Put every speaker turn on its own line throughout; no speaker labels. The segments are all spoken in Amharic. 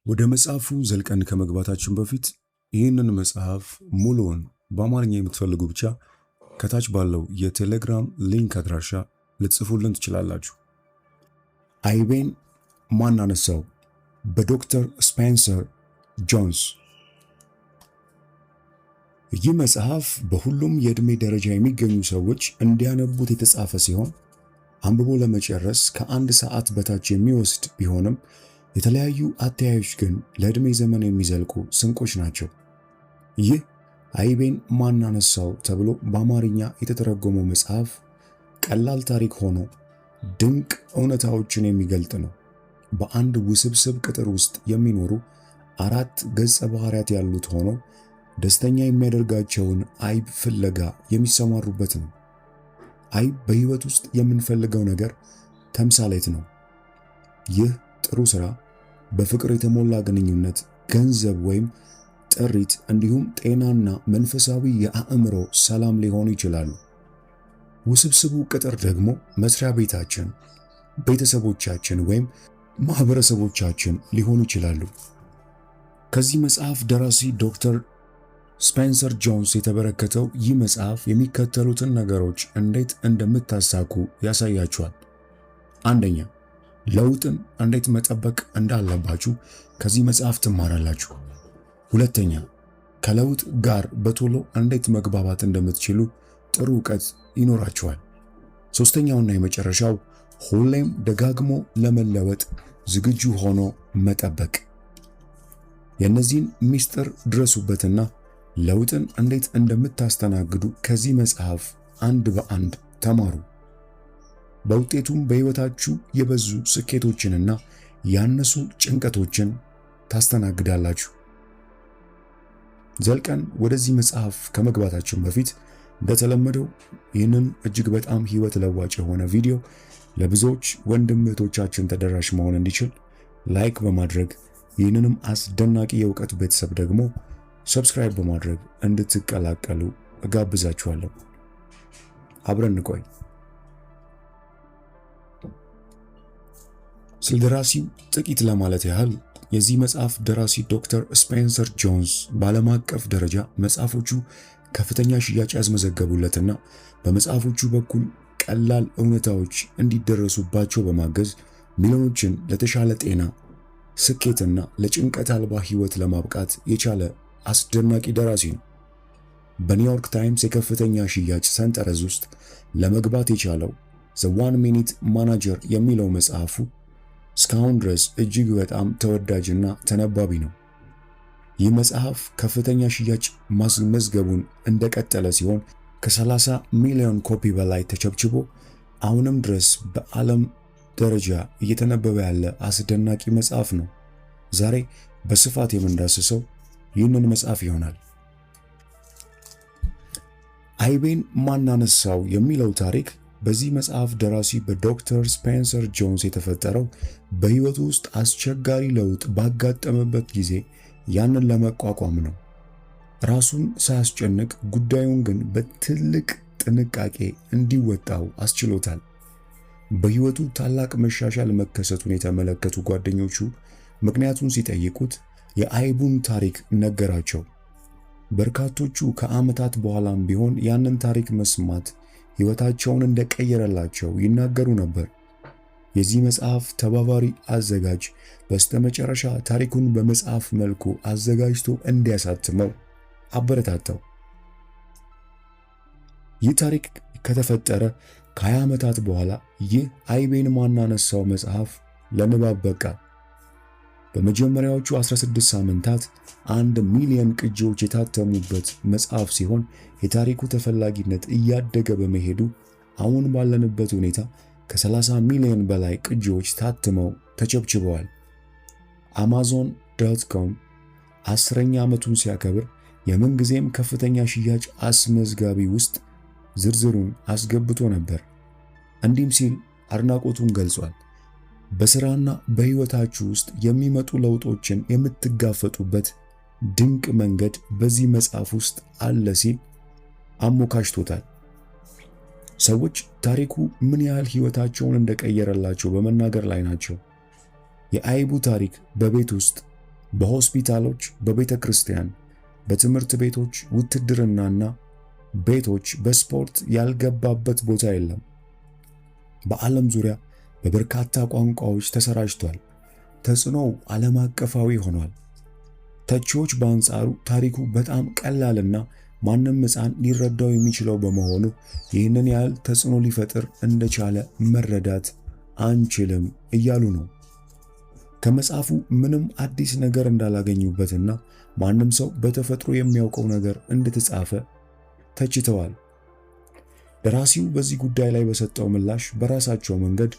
ወደ መጽሐፉ ዘልቀን ከመግባታችን በፊት ይህንን መጽሐፍ ሙሉውን በአማርኛ የምትፈልጉ ብቻ ከታች ባለው የቴሌግራም ሊንክ አድራሻ ልትጽፉልን ትችላላችሁ። አይቤን ማን አነሳው? በዶክተር ስፔንሰር ጆንስ። ይህ መጽሐፍ በሁሉም የዕድሜ ደረጃ የሚገኙ ሰዎች እንዲያነቡት የተጻፈ ሲሆን አንብቦ ለመጨረስ ከአንድ ሰዓት በታች የሚወስድ ቢሆንም የተለያዩ አተያዮች ግን ለዕድሜ ዘመን የሚዘልቁ ስንቆች ናቸው። ይህ አይቤን ማን አነሳው ተብሎ በአማርኛ የተተረጎመው መጽሐፍ ቀላል ታሪክ ሆኖ ድንቅ እውነታዎችን የሚገልጥ ነው። በአንድ ውስብስብ ቅጥር ውስጥ የሚኖሩ አራት ገጸ ባህሪያት ያሉት ሆኖ ደስተኛ የሚያደርጋቸውን አይብ ፍለጋ የሚሰማሩበት ነው። አይብ በሕይወት ውስጥ የምንፈልገው ነገር ተምሳሌት ነው። ይህ ጥሩ ሥራ፣ በፍቅር የተሞላ ግንኙነት፣ ገንዘብ ወይም ጥሪት እንዲሁም ጤናና መንፈሳዊ የአእምሮ ሰላም ሊሆኑ ይችላሉ። ውስብስቡ ቅጥር ደግሞ መስሪያ ቤታችን፣ ቤተሰቦቻችን ወይም ማህበረሰቦቻችን ሊሆኑ ይችላሉ። ከዚህ መጽሐፍ ደራሲ ዶክተር ስፔንሰር ጆንስ የተበረከተው ይህ መጽሐፍ የሚከተሉትን ነገሮች እንዴት እንደምታሳኩ ያሳያችኋል። አንደኛ፣ ለውጥን እንዴት መጠበቅ እንዳለባችሁ ከዚህ መጽሐፍ ትማራላችሁ። ሁለተኛ፣ ከለውጥ ጋር በቶሎ እንዴት መግባባት እንደምትችሉ ጥሩ ዕውቀት ይኖራችኋል። ሶስተኛውና የመጨረሻው፣ ሁሌም ደጋግሞ ለመለወጥ ዝግጁ ሆኖ መጠበቅ። የእነዚህን ምስጢር ድረሱበትና ለውጥን እንዴት እንደምታስተናግዱ ከዚህ መጽሐፍ አንድ በአንድ ተማሩ። በውጤቱም በሕይወታችሁ የበዙ ስኬቶችንና ያነሱ ጭንቀቶችን ታስተናግዳላችሁ። ዘልቀን ወደዚህ መጽሐፍ ከመግባታችን በፊት እንደተለመደው ይህንን እጅግ በጣም ሕይወት ለዋጭ የሆነ ቪዲዮ ለብዙዎች ወንድም እህቶቻችን ተደራሽ መሆን እንዲችል ላይክ በማድረግ ይህንንም አስደናቂ የእውቀት ቤተሰብ ደግሞ ሰብስክራይብ በማድረግ እንድትቀላቀሉ እጋብዛችኋለሁ። አብረን እንቆይ። ስለ ደራሲው ጥቂት ለማለት ያህል የዚህ መጽሐፍ ደራሲ ዶክተር ስፔንሰር ጆንስ በዓለም አቀፍ ደረጃ መጽሐፎቹ ከፍተኛ ሽያጭ ያስመዘገቡለትና በመጽሐፎቹ በኩል ቀላል እውነታዎች እንዲደረሱባቸው በማገዝ ሚሊዮኖችን ለተሻለ ጤና፣ ስኬትና ለጭንቀት አልባ ሕይወት ለማብቃት የቻለ አስደናቂ ደራሲ ነው። በኒውዮርክ ታይምስ የከፍተኛ ሽያጭ ሰንጠረዥ ውስጥ ለመግባት የቻለው ዘ ዋን ሚኒት ማናጀር የሚለው መጽሐፉ እስካሁን ድረስ እጅግ በጣም ተወዳጅና ተነባቢ ነው። ይህ መጽሐፍ ከፍተኛ ሽያጭ ማስመዝገቡን እንደቀጠለ ሲሆን ከ30 ሚሊዮን ኮፒ በላይ ተቸብችቦ አሁንም ድረስ በዓለም ደረጃ እየተነበበ ያለ አስደናቂ መጽሐፍ ነው። ዛሬ በስፋት የምንዳስሰው ይህንን መጽሐፍ ይሆናል። አይቤን ማን አነሳው የሚለው ታሪክ በዚህ መጽሐፍ ደራሲ በዶክተር ስፔንሰር ጆንስ የተፈጠረው በሕይወቱ ውስጥ አስቸጋሪ ለውጥ ባጋጠመበት ጊዜ ያንን ለመቋቋም ነው። ራሱን ሳያስጨንቅ ጉዳዩን ግን በትልቅ ጥንቃቄ እንዲወጣው አስችሎታል። በሕይወቱ ታላቅ መሻሻል መከሰቱን የተመለከቱ ጓደኞቹ ምክንያቱን ሲጠይቁት የአይቡን ታሪክ ነገራቸው። በርካቶቹ ከዓመታት በኋላም ቢሆን ያንን ታሪክ መስማት ሕይወታቸውን እንደቀየረላቸው ይናገሩ ነበር። የዚህ መጽሐፍ ተባባሪ አዘጋጅ በስተመጨረሻ ታሪኩን በመጽሐፍ መልኩ አዘጋጅቶ እንዲያሳትመው አበረታታው። ይህ ታሪክ ከተፈጠረ ከ20 ዓመታት በኋላ ይህ አይቤን ማን አነሳው መጽሐፍ ለንባብ በቃ። በመጀመሪያዎቹ 16 ሳምንታት 1 ሚሊዮን ቅጂዎች የታተሙበት መጽሐፍ ሲሆን የታሪኩ ተፈላጊነት እያደገ በመሄዱ አሁን ባለንበት ሁኔታ ከ30 ሚሊዮን በላይ ቅጂዎች ታትመው ተቸብችበዋል። Amazon.com 10ኛ ዓመቱን ሲያከብር የምንጊዜም ከፍተኛ ሽያጭ አስመዝጋቢ ውስጥ ዝርዝሩን አስገብቶ ነበር። እንዲህም ሲል አድናቆቱን ገልጿል። በሥራና በሕይወታችሁ ውስጥ የሚመጡ ለውጦችን የምትጋፈጡበት ድንቅ መንገድ በዚህ መጽሐፍ ውስጥ አለ ሲል አሞካሽቶታል። ሰዎች ታሪኩ ምን ያህል ሕይወታቸውን እንደቀየረላቸው በመናገር ላይ ናቸው። የአይቡ ታሪክ በቤት ውስጥ፣ በሆስፒታሎች፣ በቤተ ክርስቲያን፣ በትምህርት ቤቶች፣ ውትድርናና ቤቶች፣ በስፖርት ያልገባበት ቦታ የለም። በዓለም ዙሪያ በበርካታ ቋንቋዎች ተሰራጭቷል። ተጽዕኖው ዓለም አቀፋዊ ሆኗል። ተቺዎች በአንጻሩ ታሪኩ በጣም ቀላልና ማንም ሕፃን ሊረዳው የሚችለው በመሆኑ ይህንን ያህል ተጽዕኖ ሊፈጥር እንደቻለ መረዳት አንችልም እያሉ ነው። ከመጽሐፉ ምንም አዲስ ነገር እንዳላገኙበትና ማንም ሰው በተፈጥሮ የሚያውቀው ነገር እንደተጻፈ ተችተዋል። ደራሲው በዚህ ጉዳይ ላይ በሰጠው ምላሽ በራሳቸው መንገድ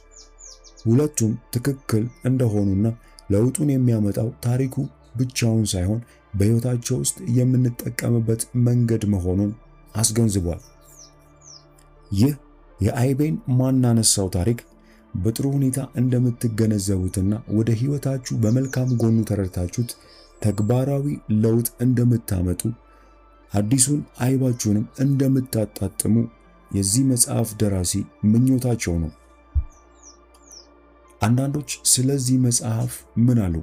ሁለቱም ትክክል እንደሆኑና ለውጡን የሚያመጣው ታሪኩ ብቻውን ሳይሆን በሕይወታቸው ውስጥ የምንጠቀምበት መንገድ መሆኑን አስገንዝቧል። ይህ የአይቤን ማናነሳው ታሪክ በጥሩ ሁኔታ እንደምትገነዘቡትና ወደ ሕይወታችሁ በመልካም ጎኑ ተረድታችሁት ተግባራዊ ለውጥ እንደምታመጡ አዲሱን አይባችሁንም እንደምታጣጥሙ የዚህ መጽሐፍ ደራሲ ምኞታቸው ነው። አንዳንዶች ስለዚህ መጽሐፍ ምን አሉ?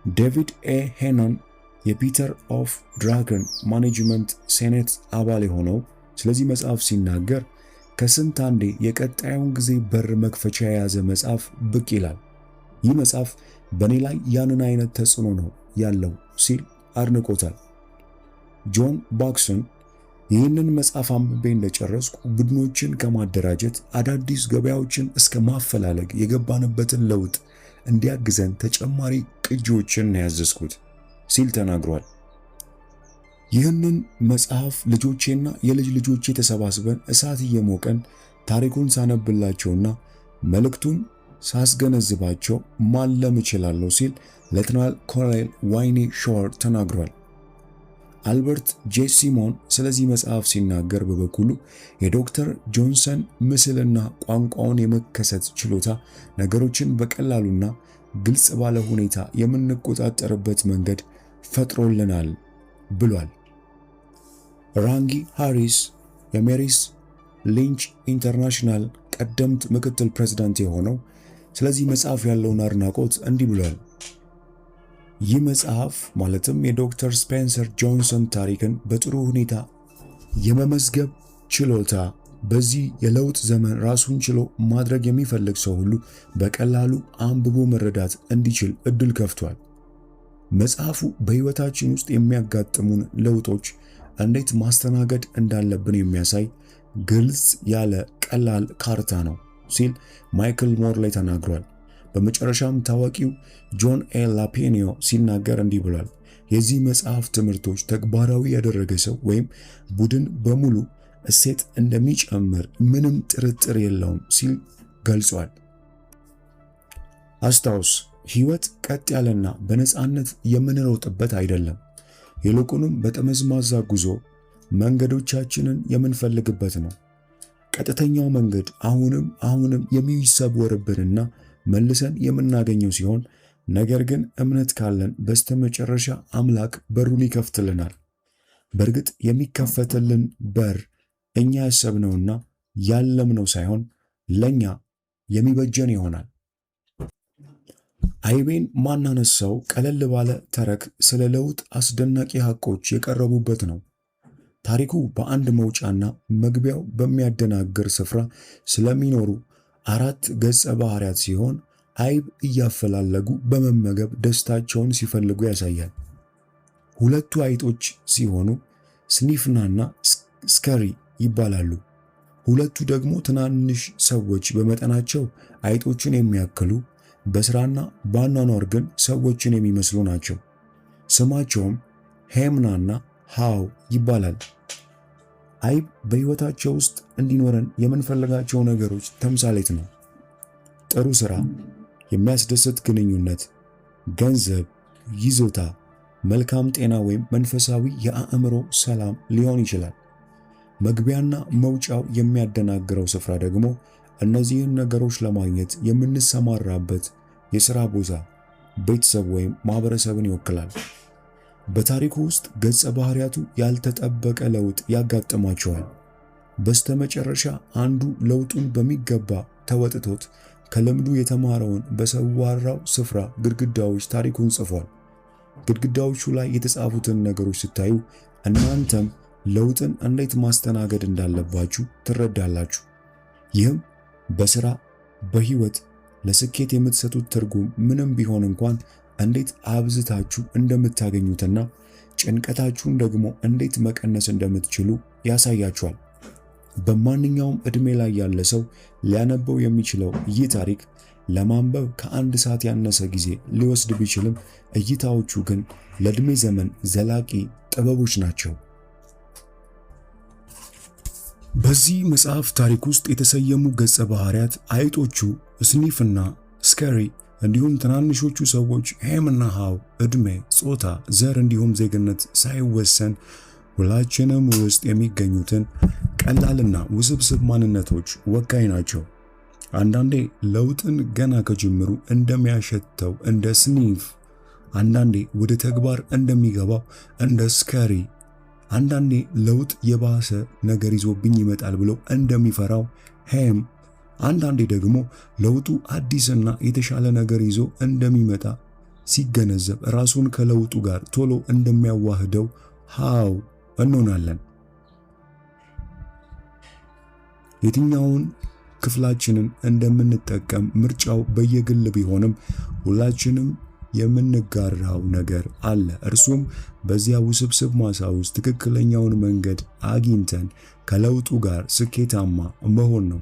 ዴቪድ ኤ ሄነን የፒተር ኦፍ ድራገን ማኔጅመንት ሴኔት አባል የሆነው ስለዚህ መጽሐፍ ሲናገር ከስንት አንዴ የቀጣዩን ጊዜ በር መክፈቻ የያዘ መጽሐፍ ብቅ ይላል። ይህ መጽሐፍ በእኔ ላይ ያንን አይነት ተጽዕኖ ነው ያለው ሲል አድንቆታል። ጆን ባክሰን ይህንን መጽሐፍ አንብቤ እንደጨረስኩ ቡድኖችን ከማደራጀት አዳዲስ ገበያዎችን እስከ ማፈላለግ የገባንበትን ለውጥ እንዲያግዘን ተጨማሪ ቅጂዎችን ያዘዝኩት ሲል ተናግሯል። ይህንን መጽሐፍ ልጆቼና የልጅ ልጆቼ ተሰባስበን እሳት እየሞቀን ታሪኩን ሳነብላቸውና መልእክቱን ሳስገነዝባቸው ማለም እችላለሁ ሲል ሌተናል ኮሎኔል ዋይኔ ሾር ተናግሯል። አልበርት ጄ ሲሞን ስለዚህ መጽሐፍ ሲናገር በበኩሉ የዶክተር ጆንሰን ምስልና ቋንቋውን የመከሰት ችሎታ ነገሮችን በቀላሉና ግልጽ ባለ ሁኔታ የምንቆጣጠርበት መንገድ ፈጥሮልናል ብሏል። ራንጊ ሃሪስ የሜሪስ ሊንች ኢንተርናሽናል ቀደምት ምክትል ፕሬዝዳንት የሆነው ስለዚህ መጽሐፍ ያለውን አድናቆት እንዲህ ብሏል። ይህ መጽሐፍ ማለትም የዶክተር ስፔንሰር ጆንሰን ታሪክን በጥሩ ሁኔታ የመመዝገብ ችሎታ በዚህ የለውጥ ዘመን ራሱን ችሎ ማድረግ የሚፈልግ ሰው ሁሉ በቀላሉ አንብቦ መረዳት እንዲችል እድል ከፍቷል። መጽሐፉ በሕይወታችን ውስጥ የሚያጋጥሙን ለውጦች እንዴት ማስተናገድ እንዳለብን የሚያሳይ ግልጽ ያለ ቀላል ካርታ ነው ሲል ማይክል ሞርሌ ተናግሯል። በመጨረሻም ታዋቂው ጆን ኤ ላፔኒዮ ሲናገር እንዲህ ብሏል። የዚህ መጽሐፍ ትምህርቶች ተግባራዊ ያደረገ ሰው ወይም ቡድን በሙሉ እሴት እንደሚጨምር ምንም ጥርጥር የለውም ሲል ገልጿል። አስታውስ፣ ሕይወት ቀጥ ያለና በነፃነት የምንሮጥበት አይደለም። ይልቁንም በጠመዝማዛ ጉዞ መንገዶቻችንን የምንፈልግበት ነው። ቀጥተኛው መንገድ አሁንም የሚሰወርብንና መልሰን የምናገኘው ሲሆን ነገር ግን እምነት ካለን በስተመጨረሻ አምላክ በሩን ይከፍትልናል። በእርግጥ የሚከፈትልን በር እኛ ያሰብነውና ያለምነው ሳይሆን ለኛ የሚበጀን ይሆናል። አይቤን ማናነሳው ቀለል ባለ ተረክ ስለ ለውጥ አስደናቂ ሐቆች የቀረቡበት ነው። ታሪኩ በአንድ መውጫና መግቢያው በሚያደናግር ስፍራ ስለሚኖሩ 4 ገጸ ባህሪያት ሲሆን አይብ እያፈላለጉ በመመገብ ደስታቸውን ሲፈልጉ ያሳያል። ሁለቱ አይጦች ሲሆኑ ስኒፍናና ስከሪ ይባላሉ። ሁለቱ ደግሞ ትናንሽ ሰዎች በመጠናቸው አይጦችን የሚያክሉ በስራና በአኗኗር ግን ሰዎችን የሚመስሉ ናቸው። ስማቸውም ሄምናና ሃው ይባላል። አይብ በሕይወታቸው ውስጥ እንዲኖረን የምንፈልጋቸው ነገሮች ተምሳሌት ነው። ጥሩ ስራ፣ የሚያስደስት ግንኙነት፣ ገንዘብ፣ ይዞታ፣ መልካም ጤና ወይም መንፈሳዊ የአእምሮ ሰላም ሊሆን ይችላል። መግቢያና መውጫው የሚያደናግረው ስፍራ ደግሞ እነዚህን ነገሮች ለማግኘት የምንሰማራበት የሥራ ቦታ፣ ቤተሰብ ወይም ማህበረሰብን ይወክላል። በታሪኩ ውስጥ ገጸ ባህሪያቱ ያልተጠበቀ ለውጥ ያጋጥማቸዋል። በስተመጨረሻ አንዱ ለውጡን በሚገባ ተወጥቶት ከልምዱ የተማረውን በሰዋራው ስፍራ ግድግዳዎች ታሪኩን ጽፏል። ግድግዳዎቹ ላይ የተጻፉትን ነገሮች ስታዩ እናንተም ለውጥን እንዴት ማስተናገድ እንዳለባችሁ ትረዳላችሁ። ይህም በሥራ፣ በሕይወት ለስኬት የምትሰጡት ትርጉም ምንም ቢሆን እንኳን እንዴት አብዝታችሁ እንደምታገኙትና ጭንቀታችሁን ደግሞ እንዴት መቀነስ እንደምትችሉ ያሳያችኋል። በማንኛውም ዕድሜ ላይ ያለ ሰው ሊያነበው የሚችለው ይህ ታሪክ ለማንበብ ከአንድ ሰዓት ያነሰ ጊዜ ሊወስድ ቢችልም እይታዎቹ ግን ለዕድሜ ዘመን ዘላቂ ጥበቦች ናቸው። በዚህ መጽሐፍ ታሪክ ውስጥ የተሰየሙ ገጸ ባህሪያት አይጦቹ ስኒፍና ስከሪ እንዲሁም ትናንሾቹ ሰዎች ሄምና ሃው ዕድሜ፣ ጾታ፣ ዘር እንዲሁም ዜግነት ሳይወሰን ሁላችንም ውስጥ የሚገኙትን ቀላልና ውስብስብ ማንነቶች ወካይ ናቸው። አንዳንዴ ለውጥን ገና ከጅምሩ እንደሚያሸተው እንደ ስኒፍ፣ አንዳንዴ ወደ ተግባር እንደሚገባው እንደ ስከሪ፣ አንዳንዴ ለውጥ የባሰ ነገር ይዞብኝ ይመጣል ብሎ እንደሚፈራው ሄም፣ አንዳንዴ ደግሞ ለውጡ አዲስና የተሻለ ነገር ይዞ እንደሚመጣ ሲገነዘብ ራሱን ከለውጡ ጋር ቶሎ እንደሚያዋህደው ሃው እንሆናለን። የትኛውን ክፍላችንን እንደምንጠቀም ምርጫው በየግል ቢሆንም ሁላችንም የምንጋራው ነገር አለ። እርሱም በዚያ ውስብስብ ማሳ ውስጥ ትክክለኛውን መንገድ አግኝተን ከለውጡ ጋር ስኬታማ መሆን ነው።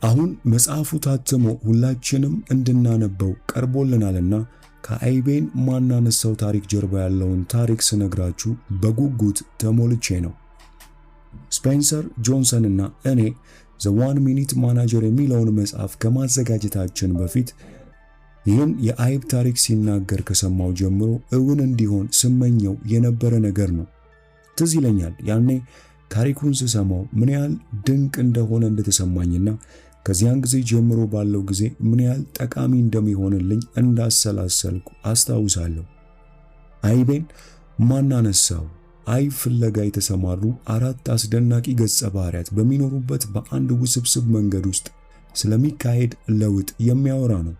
አሁን መጽሐፉ ታትሞ ሁላችንም እንድናነበው ቀርቦልናልና ከአይቤን ማናነሳው ታሪክ ጀርባ ያለውን ታሪክ ስነግራችሁ በጉጉት ተሞልቼ ነው። ስፔንሰር ጆንሰን እና እኔ ዘ ዋን ሚኒት ማናጀር የሚለውን መጽሐፍ ከማዘጋጀታችን በፊት ይህን የአይብ ታሪክ ሲናገር ከሰማው ጀምሮ እውን እንዲሆን ስመኘው የነበረ ነገር ነው። ትዝ ይለኛል ያኔ ታሪኩን ስሰማው ምን ያህል ድንቅ እንደሆነ እንደተሰማኝና ከዚያን ጊዜ ጀምሮ ባለው ጊዜ ምን ያህል ጠቃሚ እንደሚሆንልኝ እንዳሰላሰልኩ አስታውሳለሁ። አይቤን ማናነሳው አይብ ፍለጋ የተሰማሩ አራት አስደናቂ ገጸ ባህሪያት በሚኖሩበት በአንድ ውስብስብ መንገድ ውስጥ ስለሚካሄድ ለውጥ የሚያወራ ነው።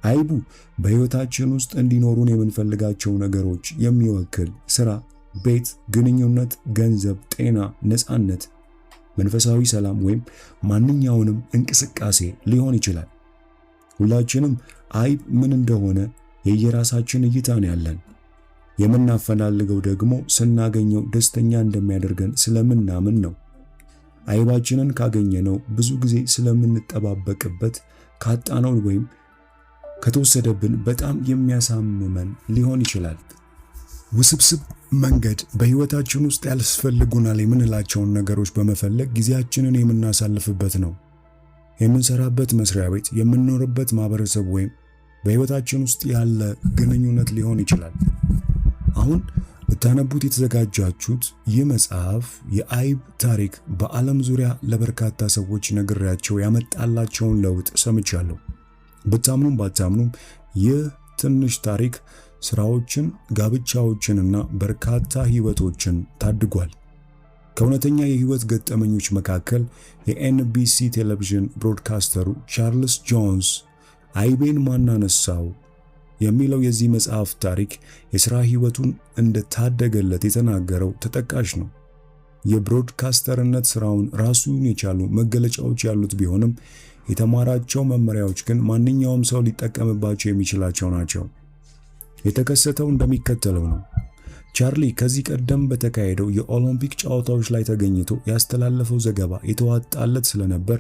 አይቡ በሕይወታችን ውስጥ እንዲኖሩን የምንፈልጋቸው ነገሮች የሚወክል ሥራ፣ ቤት፣ ግንኙነት፣ ገንዘብ፣ ጤና፣ ነፃነት፣ መንፈሳዊ ሰላም ወይም ማንኛውንም እንቅስቃሴ ሊሆን ይችላል። ሁላችንም አይብ ምን እንደሆነ የየራሳችን እይታ ነው ያለን። የምናፈላልገው ደግሞ ስናገኘው ደስተኛ እንደሚያደርገን ስለምናምን ነው። አይባችንን ካገኘነው ብዙ ጊዜ ስለምንጠባበቅበት ካጣነው ወይም ከተወሰደብን በጣም የሚያሳምመን ሊሆን ይችላል። ውስብስብ መንገድ በሕይወታችን ውስጥ ያስፈልጉናል የምንላቸውን ነገሮች በመፈለግ ጊዜያችንን የምናሳልፍበት ነው። የምንሰራበት መስሪያ ቤት፣ የምንኖርበት ማህበረሰብ ወይም በሕይወታችን ውስጥ ያለ ግንኙነት ሊሆን ይችላል። አሁን ልታነቡት የተዘጋጃችሁት ይህ መጽሐፍ የአይብ ታሪክ በዓለም ዙሪያ ለበርካታ ሰዎች ነግሬያቸው ያመጣላቸውን ለውጥ ሰምቻለሁ። ብታምኑም ባታምኑም ይህ ትንሽ ታሪክ ስራዎችን፣ ጋብቻዎችንና በርካታ ህይወቶችን ታድጓል። ከእውነተኛ የህይወት ገጠመኞች መካከል የኤንቢሲ ቴሌቪዥን ብሮድካስተሩ ቻርልስ ጆንስ አይቤን ማናነሳው የሚለው የዚህ መጽሐፍ ታሪክ የሥራ ህይወቱን እንደታደገለት የተናገረው ተጠቃሽ ነው። የብሮድካስተርነት ስራውን ራሱን የቻሉ መገለጫዎች ያሉት ቢሆንም የተማራቸው መመሪያዎች ግን ማንኛውም ሰው ሊጠቀምባቸው የሚችላቸው ናቸው። የተከሰተው እንደሚከተለው ነው። ቻርሊ ከዚህ ቀደም በተካሄደው የኦሎምፒክ ጨዋታዎች ላይ ተገኝቶ ያስተላለፈው ዘገባ የተዋጣለት ስለነበር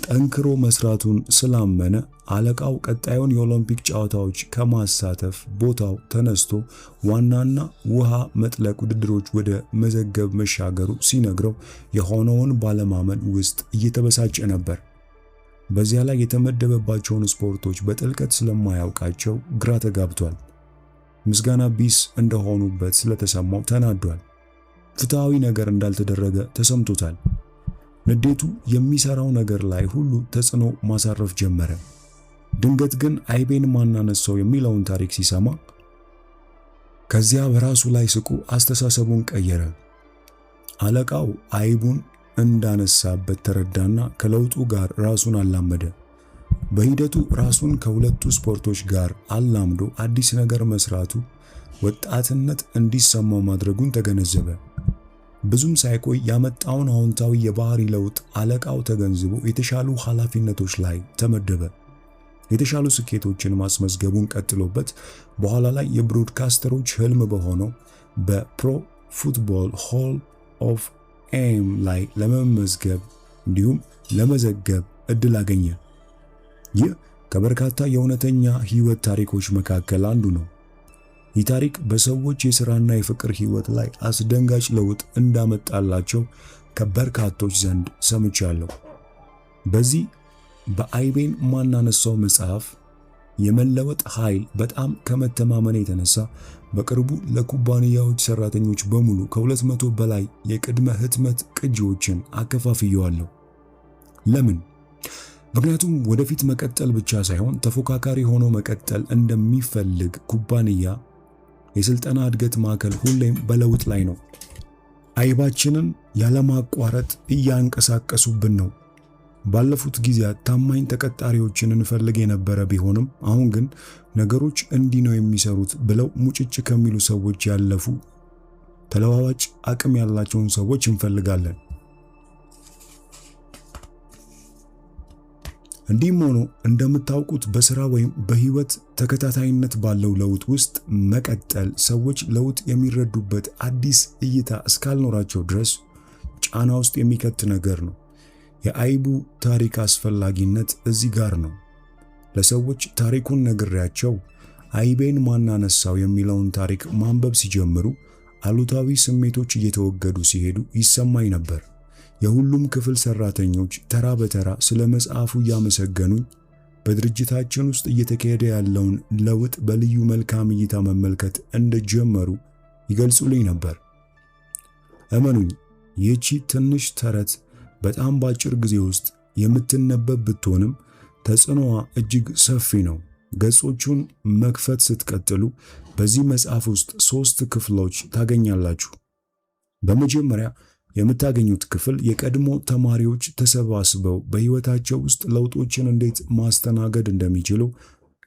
ጠንክሮ መስራቱን ስላመነ አለቃው ቀጣዩን የኦሎምፒክ ጨዋታዎች ከማሳተፍ ቦታው ተነስቶ ዋናና ውሃ መጥለቅ ውድድሮች ወደ መዘገብ መሻገሩ ሲነግረው የሆነውን ባለማመን ውስጥ እየተበሳጨ ነበር። በዚያ ላይ የተመደበባቸውን ስፖርቶች በጥልቀት ስለማያውቃቸው ግራ ተጋብቷል። ምስጋና ቢስ እንደሆኑበት ስለተሰማው ተናዷል። ፍትሃዊ ነገር እንዳልተደረገ ተሰምቶታል። ንዴቱ የሚሰራው ነገር ላይ ሁሉ ተጽዕኖ ማሳረፍ ጀመረ። ድንገት ግን አይቤን ማናነሳው የሚለውን ታሪክ ሲሰማ ከዚያ በራሱ ላይ ስቁ አስተሳሰቡን ቀየረ። አለቃው አይቡን እንዳነሳበት ተረዳና ከለውጡ ጋር ራሱን አላመደ። በሂደቱ ራሱን ከሁለቱ ስፖርቶች ጋር አላምዶ አዲስ ነገር መስራቱ ወጣትነት እንዲሰማው ማድረጉን ተገነዘበ። ብዙም ሳይቆይ ያመጣውን አዎንታዊ የባህሪ ለውጥ አለቃው ተገንዝቦ የተሻሉ ኃላፊነቶች ላይ ተመደበ። የተሻሉ ስኬቶችን ማስመዝገቡን ቀጥሎበት በኋላ ላይ የብሮድካስተሮች ህልም በሆነው በፕሮ ፉትቦል ሆል ኦፍ ፌም ላይ ለመመዝገብ እንዲሁም ለመዘገብ እድል አገኘ። ይህ ከበርካታ የእውነተኛ ህይወት ታሪኮች መካከል አንዱ ነው። ይህ ታሪክ በሰዎች የሥራና የፍቅር ህይወት ላይ አስደንጋጭ ለውጥ እንዳመጣላቸው ከበርካቶች ዘንድ ሰምቻለሁ። በዚህ በአይቤን ማናነሳው መጽሐፍ የመለወጥ ኃይል በጣም ከመተማመን የተነሳ በቅርቡ ለኩባንያዎች ሰራተኞች በሙሉ ከ200 በላይ የቅድመ ህትመት ቅጂዎችን አከፋፍየዋለሁ። ለምን? ምክንያቱም ወደፊት መቀጠል ብቻ ሳይሆን ተፎካካሪ ሆኖ መቀጠል እንደሚፈልግ ኩባንያ የስልጠና እድገት ማዕከል ሁሌም በለውጥ ላይ ነው። አይባችንን ያለማቋረጥ እያንቀሳቀሱብን ነው። ባለፉት ጊዜያት ታማኝ ተቀጣሪዎችን እንፈልግ የነበረ ቢሆንም አሁን ግን ነገሮች እንዲህ ነው የሚሰሩት ብለው ሙጭጭ ከሚሉ ሰዎች ያለፉ ተለዋዋጭ አቅም ያላቸውን ሰዎች እንፈልጋለን። እንዲህም ሆኖ እንደምታውቁት በስራ ወይም በህይወት ተከታታይነት ባለው ለውጥ ውስጥ መቀጠል ሰዎች ለውጥ የሚረዱበት አዲስ እይታ እስካልኖራቸው ድረስ ጫና ውስጥ የሚከት ነገር ነው። የአይቡ ታሪክ አስፈላጊነት እዚህ ጋር ነው። ለሰዎች ታሪኩን ነግሬያቸው አይቤን ማናነሳው የሚለውን ታሪክ ማንበብ ሲጀምሩ አሉታዊ ስሜቶች እየተወገዱ ሲሄዱ ይሰማኝ ነበር። የሁሉም ክፍል ሰራተኞች ተራ በተራ ስለ መጽሐፉ እያመሰገኑኝ በድርጅታችን ውስጥ እየተካሄደ ያለውን ለውጥ በልዩ መልካም እይታ መመልከት እንደጀመሩ ይገልጹልኝ ነበር። እመኑኝ፣ ይህቺ ትንሽ ተረት በጣም ባጭር ጊዜ ውስጥ የምትነበብ ብትሆንም ተጽዕኖዋ እጅግ ሰፊ ነው። ገጾቹን መክፈት ስትቀጥሉ በዚህ መጽሐፍ ውስጥ 3 ክፍሎች ታገኛላችሁ። በመጀመሪያ የምታገኙት ክፍል የቀድሞ ተማሪዎች ተሰባስበው በህይወታቸው ውስጥ ለውጦችን እንዴት ማስተናገድ እንደሚችሉ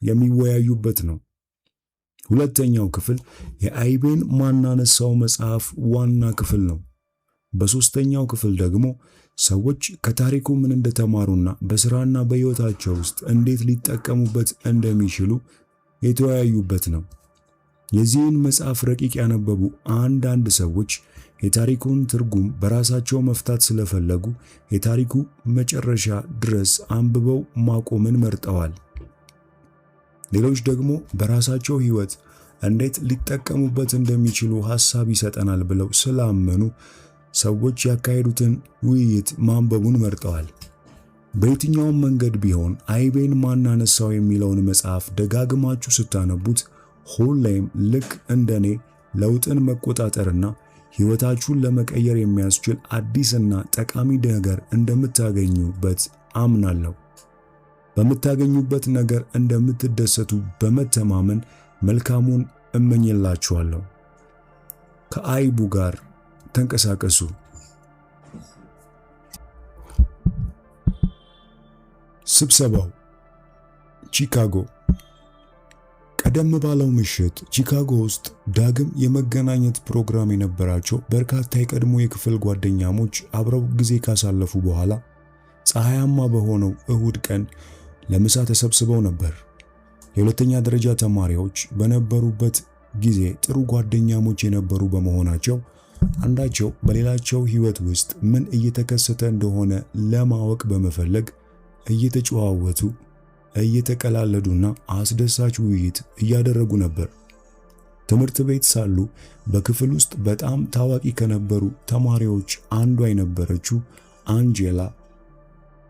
የሚወያዩበት ነው። ሁለተኛው ክፍል የአይቤን ማናነሳው መጽሐፍ ዋና ክፍል ነው። በሶስተኛው ክፍል ደግሞ ሰዎች ከታሪኩ ምን እንደተማሩና በስራና በህይወታቸው ውስጥ እንዴት ሊጠቀሙበት እንደሚችሉ የተወያዩበት ነው። የዚህን መጽሐፍ ረቂቅ ያነበቡ አንዳንድ ሰዎች የታሪኩን ትርጉም በራሳቸው መፍታት ስለፈለጉ የታሪኩ መጨረሻ ድረስ አንብበው ማቆምን መርጠዋል። ሌሎች ደግሞ በራሳቸው ህይወት እንዴት ሊጠቀሙበት እንደሚችሉ ሐሳብ ይሰጠናል ብለው ስላመኑ ሰዎች ያካሄዱትን ውይይት ማንበቡን መርጠዋል። በየትኛውም መንገድ ቢሆን አይቤን ማናነሳው የሚለውን መጽሐፍ ደጋግማችሁ ስታነቡት ሁሌም ልክ እንደኔ ለውጥን መቆጣጠርና ህይወታችሁን ለመቀየር የሚያስችል አዲስና ጠቃሚ ነገር እንደምታገኙበት አምናለሁ። በምታገኙበት ነገር እንደምትደሰቱ በመተማመን መልካሙን እመኝላችኋለሁ። ከአይቡ ጋር ተንቀሳቀሱ። ስብሰባው ቺካጎ። ቀደም ባለው ምሽት ቺካጎ ውስጥ ዳግም የመገናኘት ፕሮግራም የነበራቸው በርካታ የቀድሞ የክፍል ጓደኛሞች አብረው ጊዜ ካሳለፉ በኋላ ፀሐያማ በሆነው እሁድ ቀን ለምሳ ተሰብስበው ነበር። የሁለተኛ ደረጃ ተማሪዎች በነበሩበት ጊዜ ጥሩ ጓደኛሞች የነበሩ በመሆናቸው አንዳቸው በሌላቸው ህይወት ውስጥ ምን እየተከሰተ እንደሆነ ለማወቅ በመፈለግ እየተጨዋወቱ እየተቀላለዱና አስደሳች ውይይት እያደረጉ ነበር። ትምህርት ቤት ሳሉ በክፍል ውስጥ በጣም ታዋቂ ከነበሩ ተማሪዎች አንዷ የነበረችው አንጄላ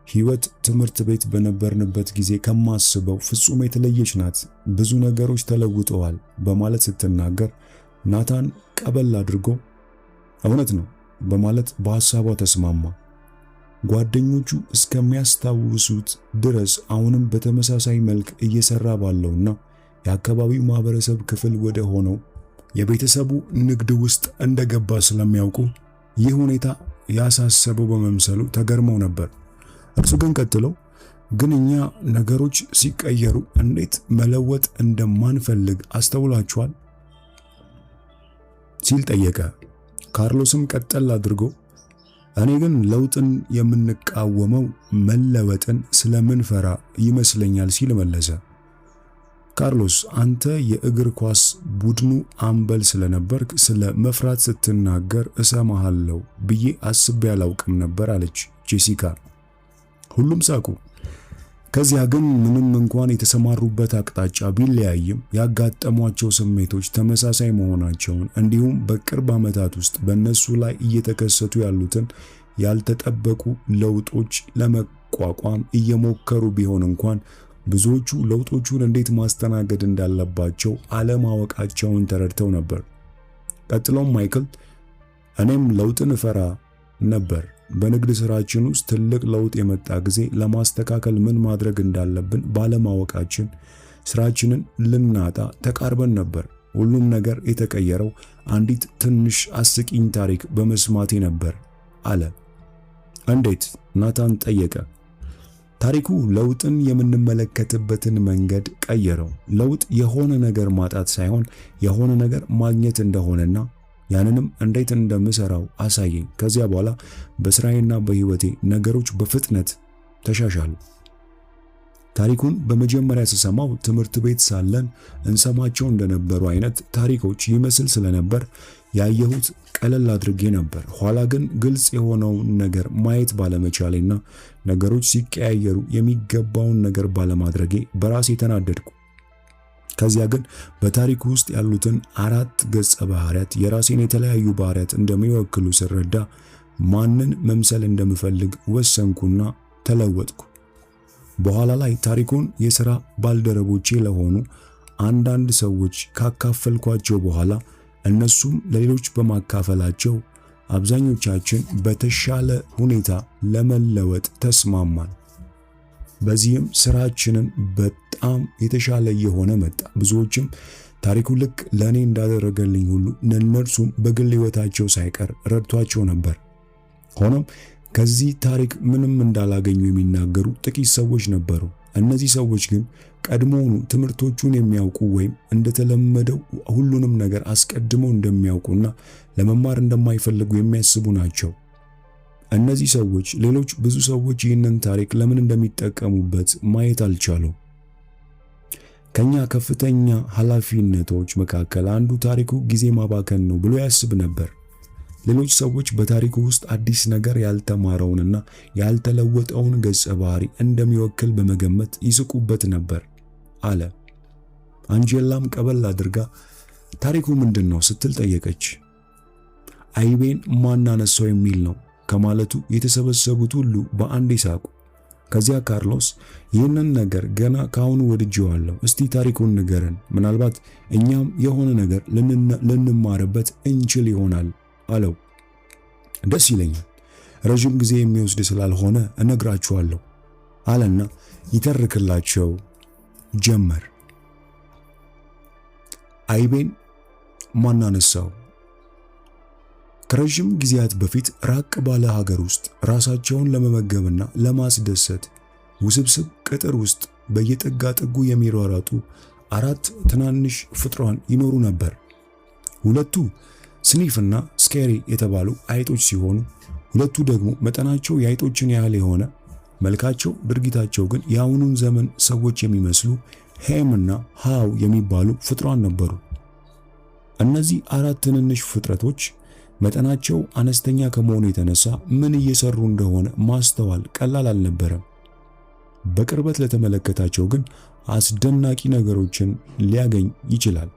ህይወት ትምህርት ቤት በነበርንበት ጊዜ ከማስበው ፍጹም የተለየች ናት፣ ብዙ ነገሮች ተለውጠዋል በማለት ስትናገር ናታን ቀበል አድርጎ እውነት ነው በማለት በሐሳቧ ተስማማ። ጓደኞቹ እስከሚያስታውሱት ድረስ አሁንም በተመሳሳይ መልክ እየሰራ ባለውና የአካባቢው ማህበረሰብ ክፍል ወደ ሆነው የቤተሰቡ ንግድ ውስጥ እንደገባ ስለሚያውቁ ይህ ሁኔታ ያሳሰበው በመምሰሉ ተገርመው ነበር። እርሱ ግን ቀጥለው ግን እኛ ነገሮች ሲቀየሩ እንዴት መለወጥ እንደማንፈልግ አስተውላችኋል? ሲል ጠየቀ። ካርሎስም ቀጠል አድርጎ እኔ ግን ለውጥን የምንቃወመው መለወጥን ስለምንፈራ ይመስለኛል ሲል መለሰ። ካርሎስ አንተ የእግር ኳስ ቡድኑ አምበል ስለነበርክ ስለ መፍራት ስትናገር እሰማሃለሁ ብዬ አስቤ አላውቅም ነበር አለች ጄሲካ። ሁሉም ሳቁ። ከዚያ ግን ምንም እንኳን የተሰማሩበት አቅጣጫ ቢለያይም ያጋጠሟቸው ስሜቶች ተመሳሳይ መሆናቸውን እንዲሁም በቅርብ ዓመታት ውስጥ በእነሱ ላይ እየተከሰቱ ያሉትን ያልተጠበቁ ለውጦች ለመቋቋም እየሞከሩ ቢሆን እንኳን ብዙዎቹ ለውጦቹን እንዴት ማስተናገድ እንዳለባቸው አለማወቃቸውን ተረድተው ነበር። ቀጥሎም ማይክል እኔም ለውጥን እፈራ ነበር። በንግድ ስራችን ውስጥ ትልቅ ለውጥ የመጣ ጊዜ ለማስተካከል ምን ማድረግ እንዳለብን ባለማወቃችን ስራችንን ልናጣ ተቃርበን ነበር። ሁሉም ነገር የተቀየረው አንዲት ትንሽ አስቂኝ ታሪክ በመስማቴ ነበር አለ። እንዴት? ናታን ጠየቀ። ታሪኩ ለውጥን የምንመለከትበትን መንገድ ቀየረው። ለውጥ የሆነ ነገር ማጣት ሳይሆን የሆነ ነገር ማግኘት እንደሆነና ያንንም እንዴት እንደምሰራው አሳየኝ። ከዚያ በኋላ በስራዬና በህይወቴ ነገሮች በፍጥነት ተሻሻሉ። ታሪኩን በመጀመሪያ ስሰማው ትምህርት ቤት ሳለን እንሰማቸው እንደነበሩ አይነት ታሪኮች ይመስል ስለነበር ያየሁት ቀለል አድርጌ ነበር። ኋላ ግን ግልጽ የሆነውን ነገር ማየት ባለመቻሌና ነገሮች ሲቀያየሩ የሚገባውን ነገር ባለማድረጌ በራሴ ተናደድኩ። ከዚያ ግን በታሪኩ ውስጥ ያሉትን 4 ገጸ ባህሪያት የራሴን የተለያዩ ባህሪያት እንደሚወክሉ ስረዳ ማንን መምሰል እንደምፈልግ ወሰንኩና ተለወጥኩ። በኋላ ላይ ታሪኩን የሥራ ባልደረቦቼ ለሆኑ አንዳንድ ሰዎች ካካፈልኳቸው በኋላ እነሱም ለሌሎች በማካፈላቸው አብዛኞቻችን በተሻለ ሁኔታ ለመለወጥ ተስማማን። በዚህም ስራችንን በጣም የተሻለ የሆነ መጣ። ብዙዎችም ታሪኩ ልክ ለኔ እንዳደረገልኝ ሁሉ እነርሱም በግል ህይወታቸው ሳይቀር ረድቷቸው ነበር። ሆኖም ከዚህ ታሪክ ምንም እንዳላገኙ የሚናገሩ ጥቂት ሰዎች ነበሩ። እነዚህ ሰዎች ግን ቀድሞውኑ ትምህርቶቹን የሚያውቁ ወይም እንደተለመደው ሁሉንም ነገር አስቀድመው እንደሚያውቁና ለመማር እንደማይፈልጉ የሚያስቡ ናቸው። እነዚህ ሰዎች ሌሎች ብዙ ሰዎች ይህንን ታሪክ ለምን እንደሚጠቀሙበት ማየት አልቻሉም። ከኛ ከፍተኛ ኃላፊነቶች መካከል አንዱ ታሪኩ ጊዜ ማባከን ነው ብሎ ያስብ ነበር። ሌሎች ሰዎች በታሪኩ ውስጥ አዲስ ነገር ያልተማረውንና ያልተለወጠውን ገጸ ባህሪ እንደሚወክል በመገመት ይስቁበት ነበር አለ። አንጀላም ቀበል አድርጋ ታሪኩ ምንድነው ስትል ጠየቀች። አይቤን ማን አነሳው የሚል ነው ከማለቱ የተሰበሰቡት ሁሉ በአንድ ሳቁ። ከዚያ ካርሎስ ይህንን ነገር ገና ካሁኑ ወድጄዋለሁ፣ እስቲ ታሪኩን ንገረን፣ ምናልባት እኛም የሆነ ነገር ልንማርበት እንችል ይሆናል አለው። ደስ ይለኛል፣ ረጅም ጊዜ የሚወስድ ስላልሆነ እነግራችኋለሁ አለና ይተርክላቸው ጀመር። አይቤን ማን አነሳው? ከረጅም ጊዜያት በፊት ራቅ ባለ ሀገር ውስጥ ራሳቸውን ለመመገብና ለማስደሰት ውስብስብ ቅጥር ውስጥ በየጥጋ ጥጉ የሚሯሯጡ 4 ትናንሽ ፍጥሯን ይኖሩ ነበር። ሁለቱ ስኒፍና ስኬሪ የተባሉ አይጦች ሲሆኑ ሁለቱ ደግሞ መጠናቸው የአይጦችን ያህል የሆነ መልካቸው፣ ድርጊታቸው ግን የአሁኑን ዘመን ሰዎች የሚመስሉ ሄምና ሃው የሚባሉ ፍጥሯን ነበሩ። እነዚህ 4 ትንንሽ ፍጥረቶች መጠናቸው አነስተኛ ከመሆኑ የተነሳ ምን እየሰሩ እንደሆነ ማስተዋል ቀላል አልነበረም። በቅርበት ለተመለከታቸው ግን አስደናቂ ነገሮችን ሊያገኝ ይችላል።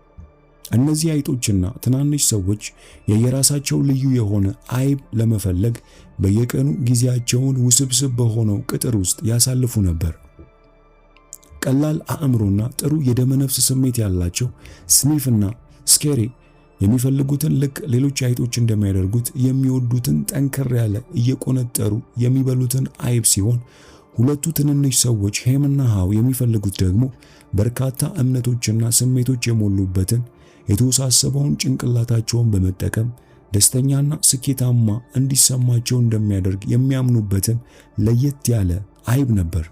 እነዚህ አይጦችና ትናንሽ ሰዎች የየራሳቸው ልዩ የሆነ አይብ ለመፈለግ በየቀኑ ጊዜያቸውን ውስብስብ በሆነው ቅጥር ውስጥ ያሳልፉ ነበር። ቀላል አእምሮና ጥሩ የደመነፍስ ስሜት ያላቸው ስኒፍና ስኬሪ የሚፈልጉትን ልክ ሌሎች አይጦች እንደሚያደርጉት የሚወዱትን ጠንከር ያለ እየቆነጠሩ የሚበሉትን አይብ ሲሆን፣ ሁለቱ ትንንሽ ሰዎች ሄምና ሃው የሚፈልጉት ደግሞ በርካታ እምነቶችና ስሜቶች የሞሉበትን የተወሳሰበውን ጭንቅላታቸውን በመጠቀም ደስተኛና ስኬታማ እንዲሰማቸው እንደሚያደርግ የሚያምኑበትን ለየት ያለ አይብ ነበር።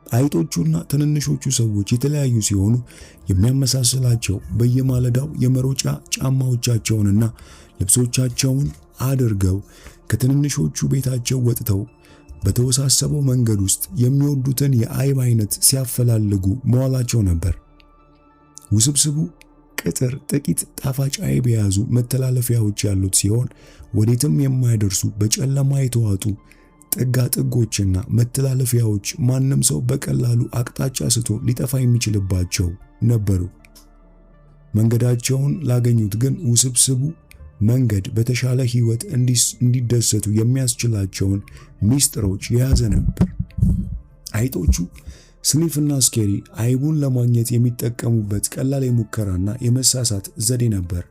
አይጦቹና ትንንሾቹ ሰዎች የተለያዩ ሲሆኑ የሚያመሳስላቸው በየማለዳው የመሮጫ ጫማዎቻቸውንና ልብሶቻቸውን አድርገው ከትንንሾቹ ቤታቸው ወጥተው በተወሳሰበው መንገድ ውስጥ የሚወዱትን የአይብ አይነት ሲያፈላልጉ መዋላቸው ነበር። ውስብስቡ ቅጥር ጥቂት ጣፋጭ አይብ የያዙ መተላለፊያዎች ያሉት ሲሆን ወዴትም የማይደርሱ በጨለማ የተዋጡ ጥጋ ጥጎችና መተላለፊያዎች ማንም ሰው በቀላሉ አቅጣጫ ስቶ ሊጠፋ የሚችልባቸው ነበሩ። መንገዳቸውን ላገኙት ግን ውስብስቡ መንገድ በተሻለ ሕይወት እንዲደሰቱ የሚያስችላቸውን ሚስጥሮች የያዘ ነበር። አይጦቹ ስኒፍና ስኬሪ አይቡን ለማግኘት የሚጠቀሙበት ቀላል የሙከራና የመሳሳት ዘዴ ነበር።